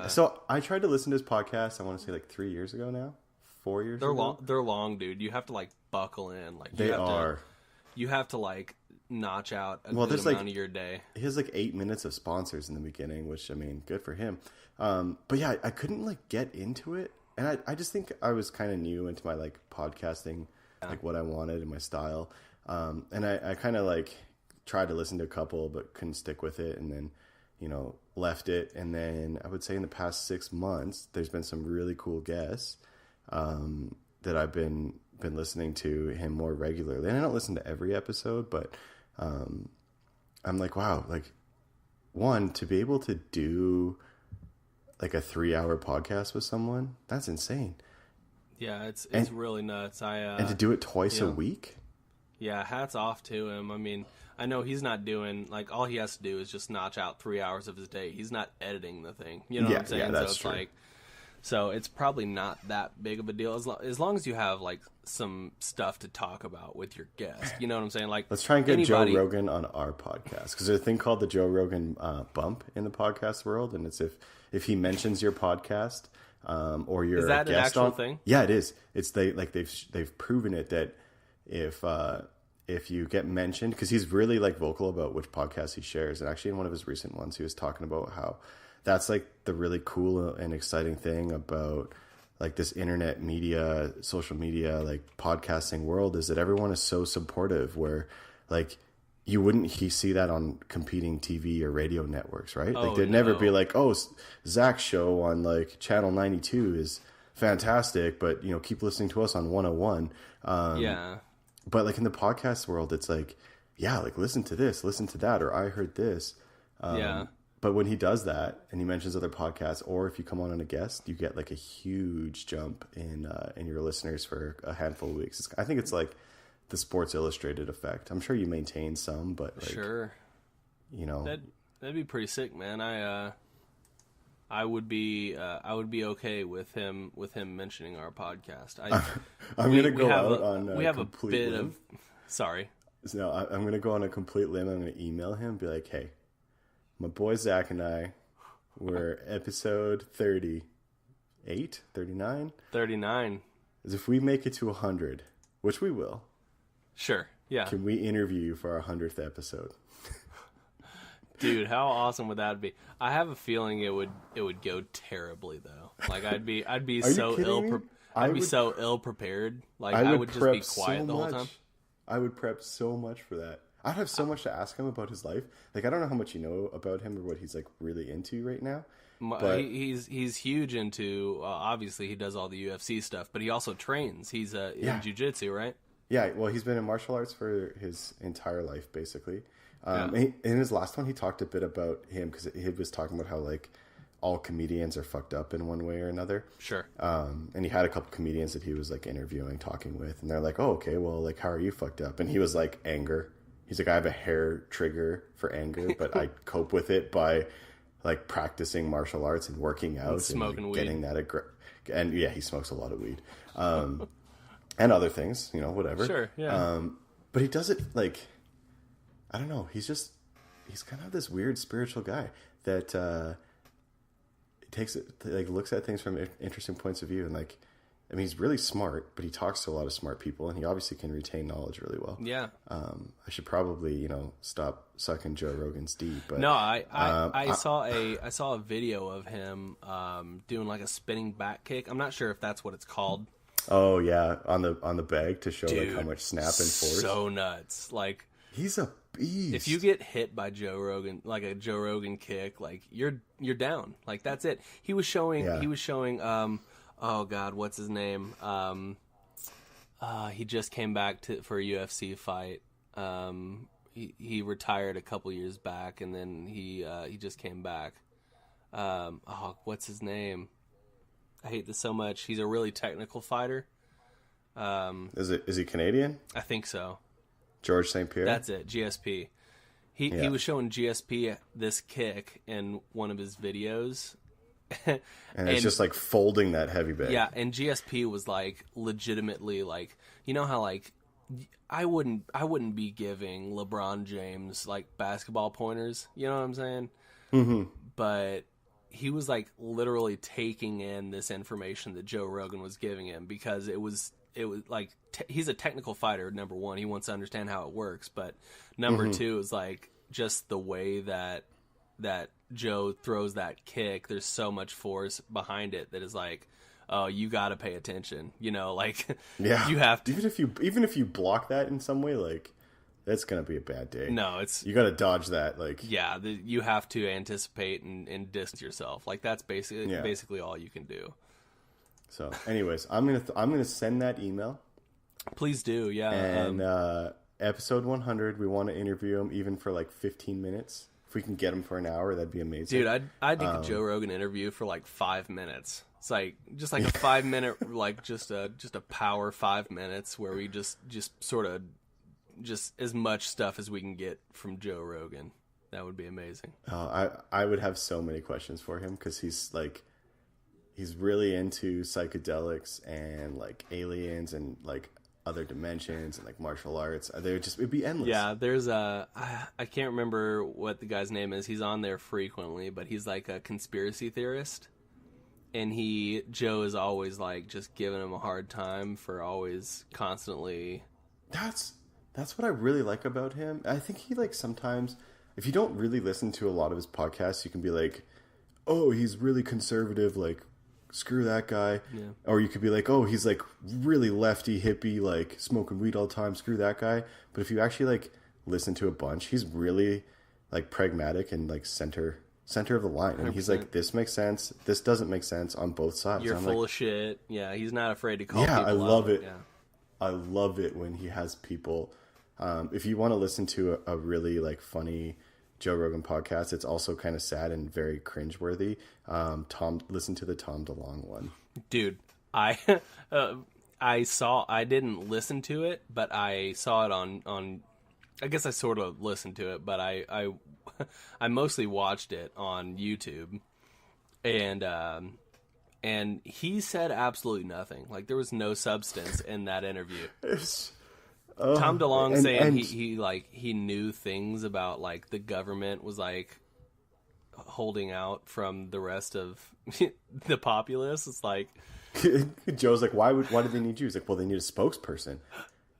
so I tried to listen to his podcast. I want to say like 3 years ago now. 4 years ago? They're long, dude. You have to like buckle in. Like you have to like notch out a good amount of your day. He has like 8 minutes of sponsors in the beginning, which I mean, good for him. But yeah, I couldn't like get into it, and I just think I was kind of new into my like podcasting, like what I wanted and my style. And I kind of like tried to listen to a couple, but couldn't stick with it, and then left it. And then I would say in the past 6 months, there's been some really cool guests that I've been listening to him more regularly. And I don't listen to every episode, but I'm like, wow, like one, to be able to do like a 3-hour podcast with someone, that's insane. Yeah, it's really nuts. And to do it twice a week? Yeah, hats off to him. I mean, I know he's not doing, like, all he has to do is just notch out 3 hours of his day. He's not editing the thing. You know what I'm saying? Yeah, that's true. So it's probably not that big of a deal as long as you have like some stuff to talk about with your guest. You know what I'm saying? Like, let's try and get Joe Rogan on our podcast, because there's a thing called the Joe Rogan bump in the podcast world, and it's if he mentions your podcast or you're is that a guest an actual on, thing? Yeah, it is. It's they've proven it that if you get mentioned, because he's really like vocal about which podcast he shares, and actually in one of his recent ones he was talking about how that's like the really cool and exciting thing about like this internet media, social media, like podcasting world, is that everyone is so supportive, where like you wouldn't see that on competing TV or radio networks, right? Like Oh, they'd never no. be like, oh, Zach's show on like Channel 92 is fantastic, but keep listening to us on 101. Yeah. But like in the podcast world, it's like, yeah, like listen to this, listen to that, or I heard this. Yeah. But when he does that and he mentions other podcasts, or if you come on a guest, you get like a huge jump in your listeners for a handful of weeks. I think it's like the Sports Illustrated effect. I'm sure you maintain some, but like, Sure. That'd be pretty sick, man. I would be okay with him mentioning our podcast. I'm gonna go out on we have a complete bit limb. of sorry. No, I'm gonna go on a complete limb. I'm gonna email him and be like, hey, my boy Zach and I were episode 38, 39. 39. As if we make it to 100, which we will. Sure. Yeah. Can we interview you for our 100th episode? Dude, how awesome would that be? I have a feeling it would go terribly though. Like I'd be so ill prepared. Like I would just be quiet the whole time. I would prep so much for that. I'd have so much to ask him about his life. Like I don't know how much you know about him or what he's like really into right now. But he's huge into obviously he does all the UFC stuff, but he also trains. He's in jiu-jitsu, right? Yeah, well, he's been in martial arts for his entire life, basically. In his last one, he talked a bit about him because he was talking about how like all comedians are fucked up in one way or another. Sure. And he had a couple comedians that he was like interviewing, talking with, and they're like, "Oh, okay, well, like, how are you fucked up?" And he was like, "Anger." He's like, "I have a hair trigger for anger, but I cope with it by like practicing martial arts and working out and smoking like, weed. getting that and yeah, he smokes a lot of weed, and other things, whatever." Sure. Yeah. But he does it like, I don't know. He's kind of this weird spiritual guy that takes it, like, looks at things from interesting points of view, and like, I mean, he's really smart, but he talks to a lot of smart people, and he obviously can retain knowledge really well. Yeah. I should probably, stop sucking Joe Rogan's D. But no, I saw a video of him doing like a spinning back kick. I'm not sure if that's what it's called. Oh yeah, on the bag to show Dude, like how much snap and force. So nuts. Like he's a beast. If you get hit by Joe Rogan, like a Joe Rogan kick, like you're down. Like that's it. He was showing. Oh God, what's his name? He just came back for a UFC fight. He retired a couple years back, and then he just came back. What's his name? I hate this so much. He's a really technical fighter. Is he Canadian? I think so. George St. Pierre? That's it, GSP. He was showing GSP this kick in one of his videos. and it's just like folding that heavy bag. Yeah, and GSP was like legitimately like, you know how like I wouldn't be giving LeBron James like basketball pointers, you know what I'm saying? Mm-hmm. But he was like literally taking in this information that Joe Rogan was giving him because it was like he's a technical fighter. Number one, he wants to understand how it works, but number two is like just the way that Joe throws that kick. There's so much force behind it that is like, oh, you got to pay attention. Like you have to. Even if you block that in some way, like that's gonna be a bad day. No, you got to dodge that. Like you have to anticipate and distance yourself. Like that's basically all you can do. So, anyways, I'm gonna send that email. Please do, yeah. And episode 100, we want to interview him even for like 15 minutes. If we can get him for an hour, that'd be amazing. Dude, I'd do a Joe Rogan interview for like 5 minutes. It's like just like a 5 minute, like just a power 5 minutes where we just sort of just as much stuff as we can get from Joe Rogan. That would be amazing. I would have so many questions for him because he's really into psychedelics and like aliens and like other dimensions and like martial arts. It'd be endless. Yeah, there's I can't remember what the guy's name is. He's on there frequently, but he's like a conspiracy theorist. And Joe is always like just giving him a hard time for always constantly. That's what I really like about him. I think he like sometimes, if you don't really listen to a lot of his podcasts, you can be like, oh, he's really conservative, like screw that guy. Yeah. Or you could be like, oh, he's like really lefty hippie, like smoking weed all the time, screw that guy. But if you actually like listened to a bunch. He's really like pragmatic and like center of the line, and 100%. he's like, this makes sense, this doesn't make sense on both sides. You're I'm full like, of shit. Yeah, he's not afraid to call yeah, people I love out. it. Yeah. I love it when he has people. If you want to listen to a really like funny Joe Rogan podcast, it's also kind of sad and very cringeworthy. Listen to the Tom DeLonge one. Dude, I didn't listen to it, but I saw it on I guess I sort of listened to it, but I mostly watched it on YouTube, and he said absolutely nothing. Like, there was no substance in that interview. Tom DeLonge saying he knew things about like the government was like holding out from the rest of the populace. It's like Joe's like, why do they need you? He's like, well, they need a spokesperson.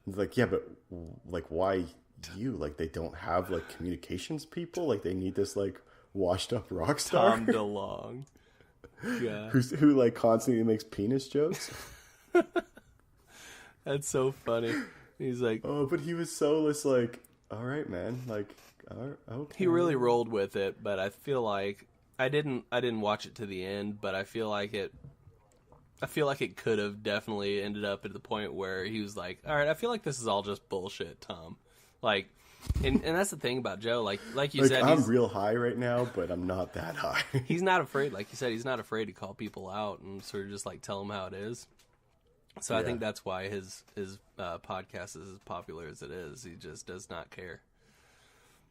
He's like, yeah, but like, why you? Like, they don't have like communications people. Like, they need this like washed up rock star. Tom DeLonge. Yeah. Who like constantly makes penis jokes. That's so funny. He's like, oh, but he was so just like, all right, man, like, okay. He really rolled with it, but I feel like I didn't watch it to the end, but I feel like it could have definitely ended up at the point where he was like, all right, I feel like this is all just bullshit, Tom. Like, and that's the thing about Joe, like you said, I'm real high right now, but I'm not that high. He's not afraid, like you said, he's not afraid to call people out and sort of just like tell them how it is. So yeah. I think that's why his podcast is as popular as it is. He just does not care.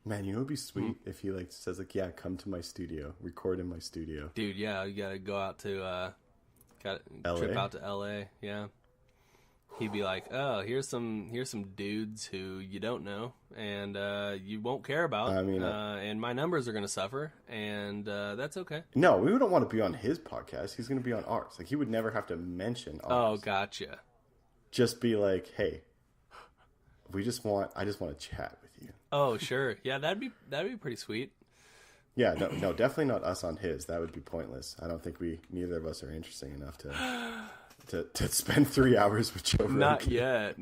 Man, you know, it'd be sweet if he like says like, yeah, come to my studio, record in my studio. Dude, yeah, you gotta go out to trip out to LA. Yeah, he'd be like, oh, here's some dudes who you don't know and you won't care about. I mean, and my numbers are gonna suffer, and that's okay. No, we don't want to be on his podcast. He's gonna be on ours. Like, he would never have to mention ours. Oh, gotcha. Just be like, hey, I just want to chat with you. Oh, sure. Yeah, that'd be pretty sweet. Yeah, no, definitely not us on his. That would be pointless. I don't think neither of us are interesting enough to spend 3 hours with Joe Rogan. Not yet.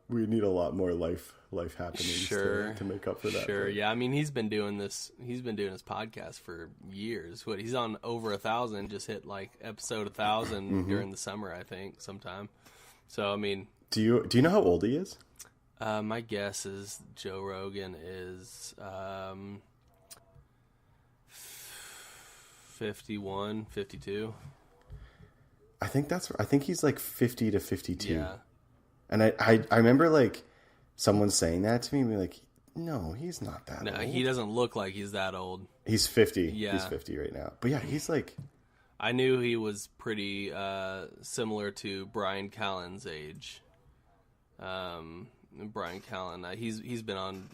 We need a lot more life happenings to make up for that. Sure, yeah. I mean, he's been doing this podcast for years. He's on over 1,000. Just hit like episode 1,000 during the summer, I think, sometime. So, I mean, do you know how old he is? My guess is Joe Rogan is 51, 52. I think he's like 50 to 52. Yeah. And I remember like someone saying that to me and be like, no, he's not that old. No, he doesn't look like he's that old. He's 50. Yeah. He's 50 right now. But yeah, he's like, I knew he was pretty similar to Brian Callen's age. Brian Callen, he's been on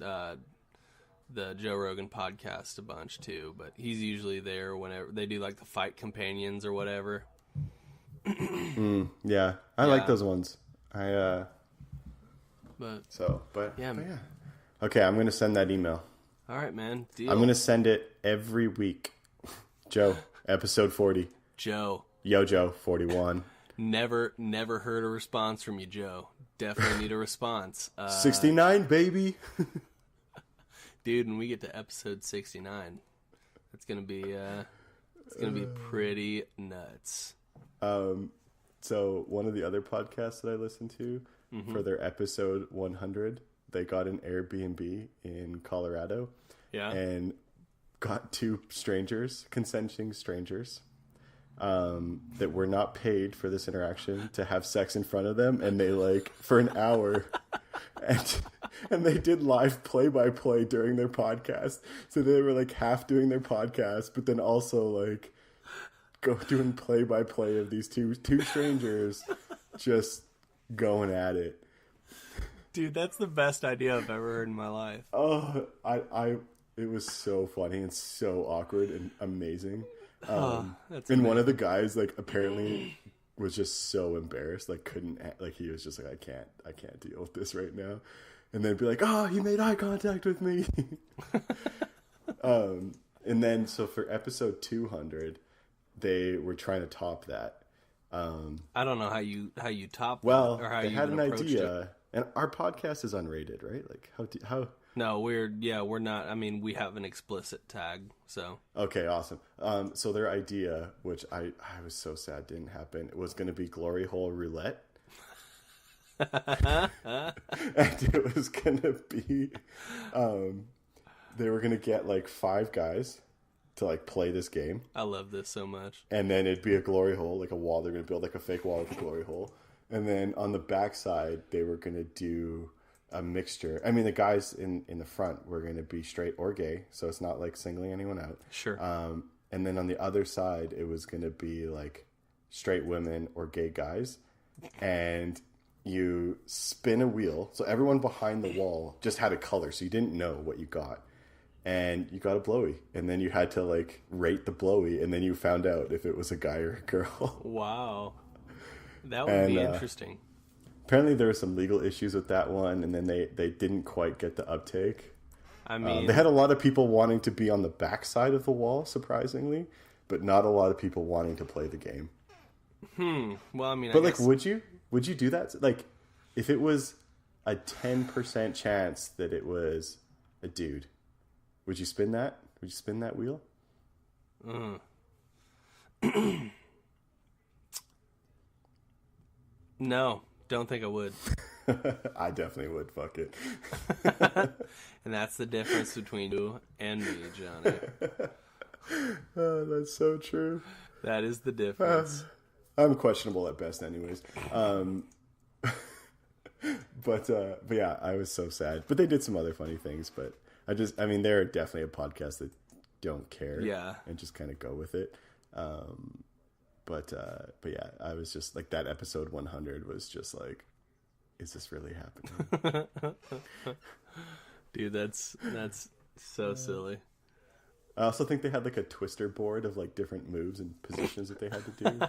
the Joe Rogan podcast a bunch too, but he's usually there whenever they do like the fight companions or whatever. Yeah, I like those ones. But yeah. Okay, I'm gonna send that email. All right, man. Deal. I'm gonna send it every week. Joe, episode 40. Joe. Yo, Joe, 41. Never heard a response from you, Joe. Definitely need a response. 69, baby. Dude, when we get to episode 69, it's gonna be pretty nuts. So one of the other podcasts that I listened to for their episode 100, they got an Airbnb in Colorado. Yeah. And got two consenting strangers, that were not paid for this interaction to have sex in front of them, and they like for an hour and they did live play-by-play during their podcast. So they were like half doing their podcast, but then also like doing play-by-play of these two strangers just going at it. Dude, that's the best idea I've ever heard in my life. Oh, it was so funny and so awkward and amazing. And amazing. One of the guys like apparently was just so embarrassed, like he was just like, I can't deal with this right now. And then be like, oh, he made eye contact with me. And then so for episode 200, they were trying to top that. I don't know how you top well, that, or how they you had an idea, it. And our podcast is unrated, right? Like how? No, we're not. I mean, we have an explicit tag, so. Okay, awesome. So their idea, which I was so sad didn't happen, it was going to be Glory Hole Roulette. And it was going to be, they were going to get like 5 guys to like play this game. I love this so much. And then it'd be a glory hole, like a wall. They're going to build like a fake wall with a glory hole. And then on the backside, they were going to do a mixture. I mean, the guys in the front were going to be straight or gay, so it's not like singling anyone out. Sure. And then on the other side, it was going to be like straight women or gay guys. And you spin a wheel. So everyone behind the wall just had a color, so you didn't know what you got. And you got a blowy. And then you had to like rate the blowy, and then you found out if it was a guy or a girl. Wow. That would be interesting. Apparently there were some legal issues with that one, and then they didn't quite get the uptake. I mean, they had a lot of people wanting to be on the backside of the wall, surprisingly, but not a lot of people wanting to play the game. Well, I mean, but I guess... would you do that? Like, if it was a 10% chance that it was a dude, would you spin that? Would you spin that wheel? No, don't think I would. I definitely would. Fuck it. And that's the difference between you and me, Johnny. Oh, that's so true. That is the difference. I'm questionable at best, anyways. But yeah, I was so sad. But they did some other funny things. But I mean, they're definitely a podcast that don't care. Yeah. And just kind of go with it. But yeah, I was just like, that episode 100 was just like, is this really happening? Dude, that's so silly. I also think they had like a twister board of like different moves and positions that they had to do.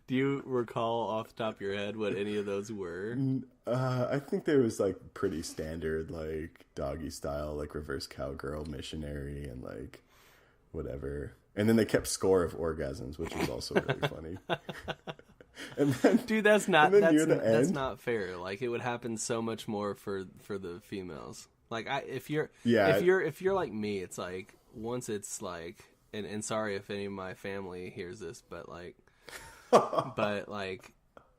Do you recall off the top of your head what any of those were? I think there was like pretty standard, like doggy style, like reverse cowgirl, missionary, and like whatever. And then they kept score of orgasms, which was also really funny. And then, dude, that's not fair. Like, it would happen so much more for the females. Like, if you're like me, it's like, once it's like, and sorry if any of my family hears this, but like,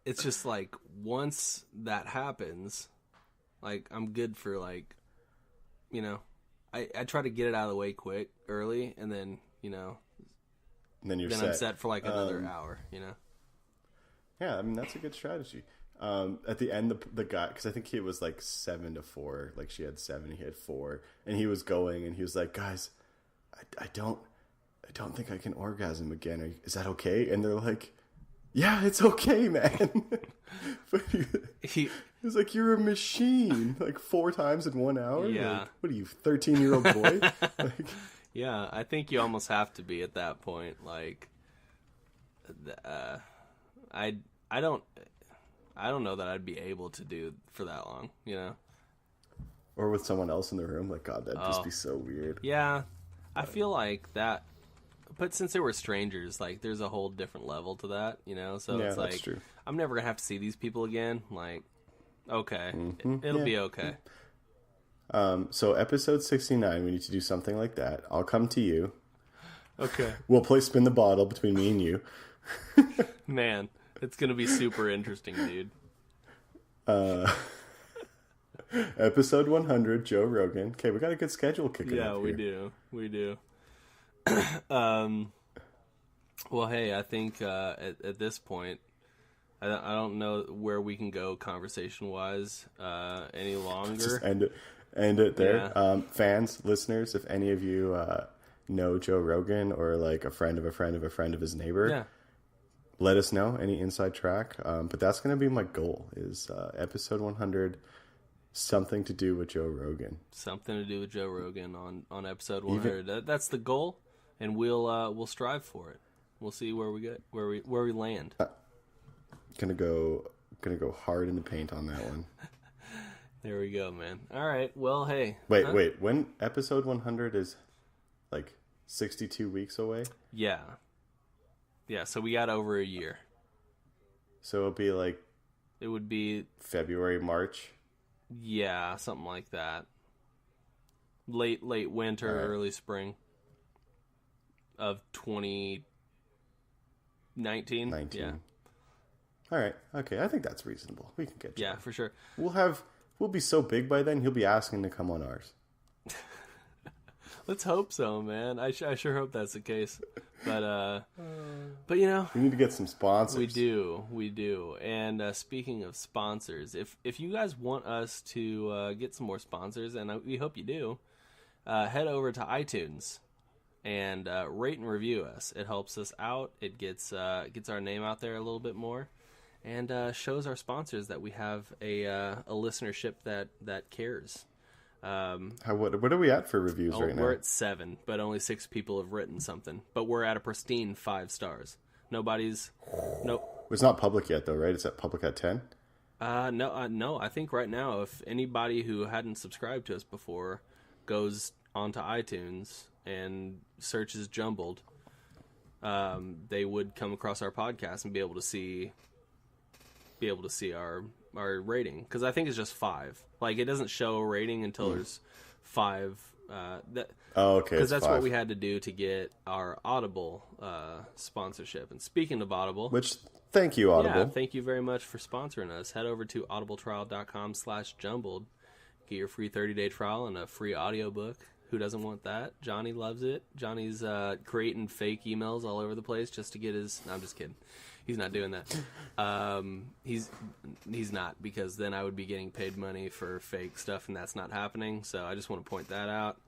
it's just like, once that happens, like, I'm good for like, you know, I try to get it out of the way early, and then, you know, and then I'm set for like another hour, you know? Yeah, I mean, that's a good strategy. At the end, the guy, because I think he was like 7-4, like she had 7, he had 4, and he was going, and he was like, guys, I don't think I can orgasm again. Is that okay? And they're like, yeah, it's okay, man. But he was like, you're a machine, like 4 times in 1 hour. Yeah. Like, what are you, 13-year-old boy? Like, yeah, I think you almost have to be at that point. Like, I don't know that I'd be able to do for that long, you know? Or with someone else in the room. Like, God, that'd just be so weird. Yeah, I feel like that. But since they were strangers, like, there's a whole different level to that, you know? So it's like, true. I'm never going to have to see these people again. Like, okay, it'll be okay. So episode 69, we need to do something like that. I'll come to you. Okay. We'll play Spin the Bottle between me and you. Man, it's going to be super interesting, dude. Episode 100, Joe Rogan. Okay, we got a good schedule kicking up here. We do. Well, hey, I think at this point, I don't know where we can go conversation-wise any longer. Just end it there. Yeah. Fans, listeners, if any of you know Joe Rogan or like a friend of a friend of a friend of his neighbor, yeah, let us know any inside track. But that's going to be my goal, is episode 100, something to do with Joe Rogan. Something to do with Joe Rogan on episode 100. That's the goal, and we'll strive for it. We'll see where we get where we land. Gonna go hard in the paint on that one. There we go, man. All right. Well, hey. Wait. When episode 100 is like 62 weeks away? Yeah. Yeah, so we got over a year. So it'll be like It would be February, March. Yeah, something like that. Late winter, Right. early spring of 2019. 19. Yeah. All right. Okay. I think that's reasonable. We can get you. Yeah, for sure. We'll be so big by then, he'll be asking to come on ours. Let's hope so, man. I sure hope that's the case. But you know, We need to get some sponsors. we do. And speaking of sponsors, if you guys want us to get some more sponsors, and we hope you do, head over to iTunes and rate and review us. It helps us out. It gets our name out there a little bit more, and shows our sponsors that we have a listenership that cares. What are we at for reviews right now? We're at 7, but only 6 people have written something. But we're at a pristine 5 stars. Nobody's It's not public yet, though, right? It's public at 10? No. I think right now, if anybody who hadn't subscribed to us before goes onto iTunes and searches Jumbled, they would come across our podcast and be able to see our rating, because I think it's just 5. Like, it doesn't show a rating until there's 5. Okay. Because that's 5. what we had to do to get our Audible sponsorship. And speaking of Audible, Which, thank you, Audible. yeah, thank you very much for sponsoring us. Head over to audibletrial.com/jumbled. Get your free 30-day trial and a free audiobook. Who doesn't want that? Johnny loves it. Johnny's creating fake emails all over the place just to get his... No, I'm just kidding. He's not doing that. He's not, because then I would be getting paid money for fake stuff, and that's not happening. So I just want to point that out.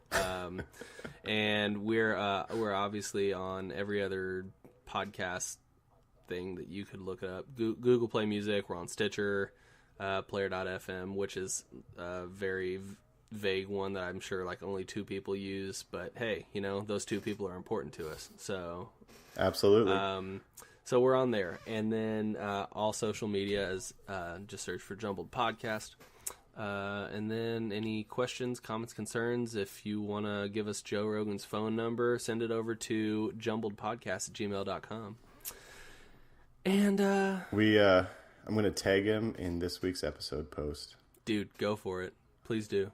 And we're obviously on every other podcast thing that you could look up. Google Play Music. We're on Stitcher, Player.fm, which is a very vague one that I'm sure like only 2 people use. But hey, you know, those 2 people are important to us. So Absolutely. So we're on there. And then all social media is just search for Jumbled Podcast. And then any questions, comments, concerns, if you want to give us Joe Rogan's phone number, send it over to jumbledpodcast@gmail.com. And I'm going to tag him in this week's episode post. dude, go for it. Please do.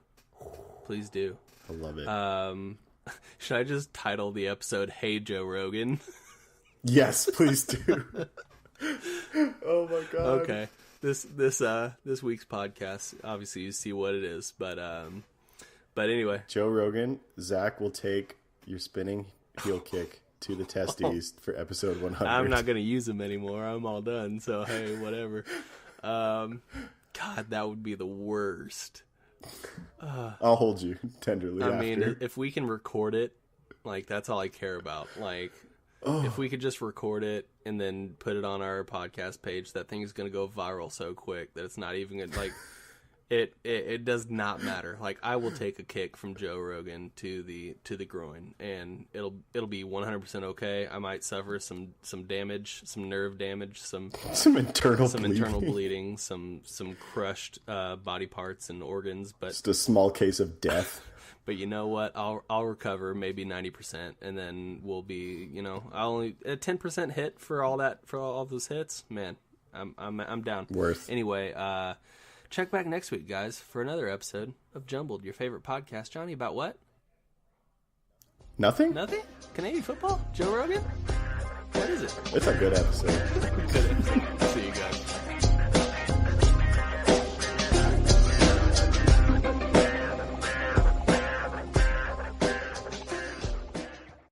Please do. I love it. Should I just title the episode "Hey Joe Rogan"? Yes, please do. Oh my god. Okay. This week's podcast, obviously you see what it is, but anyway. Joe Rogan, Zach will take your spinning heel kick to the testes for episode 100. I'm not going to use them anymore. I'm all done. So, hey, whatever. God, that would be the worst. I'll hold you tenderly I after. mean, if we can record it, like, that's all I care about. Like, if we could just record it and then put it on our podcast page, that thing is going to go viral so quick that it's not even going to, like, it does not matter. Like, I will take a kick from Joe Rogan to the groin, and it'll be 100% okay. I might suffer some damage, some nerve damage, some internal bleeding, some crushed body parts and organs, but just a small case of death. But you know what? I'll recover maybe 90%, and then we'll be, you know, I'll only a 10% hit for all those hits. Man, I'm down. Worth. Anyway, check back next week, guys, for another episode of Jumbled, your favorite podcast. Johnny, about what? Nothing? Nothing? Canadian football? Joe Rogan? What is it? It's a good episode. Good episode. See you guys.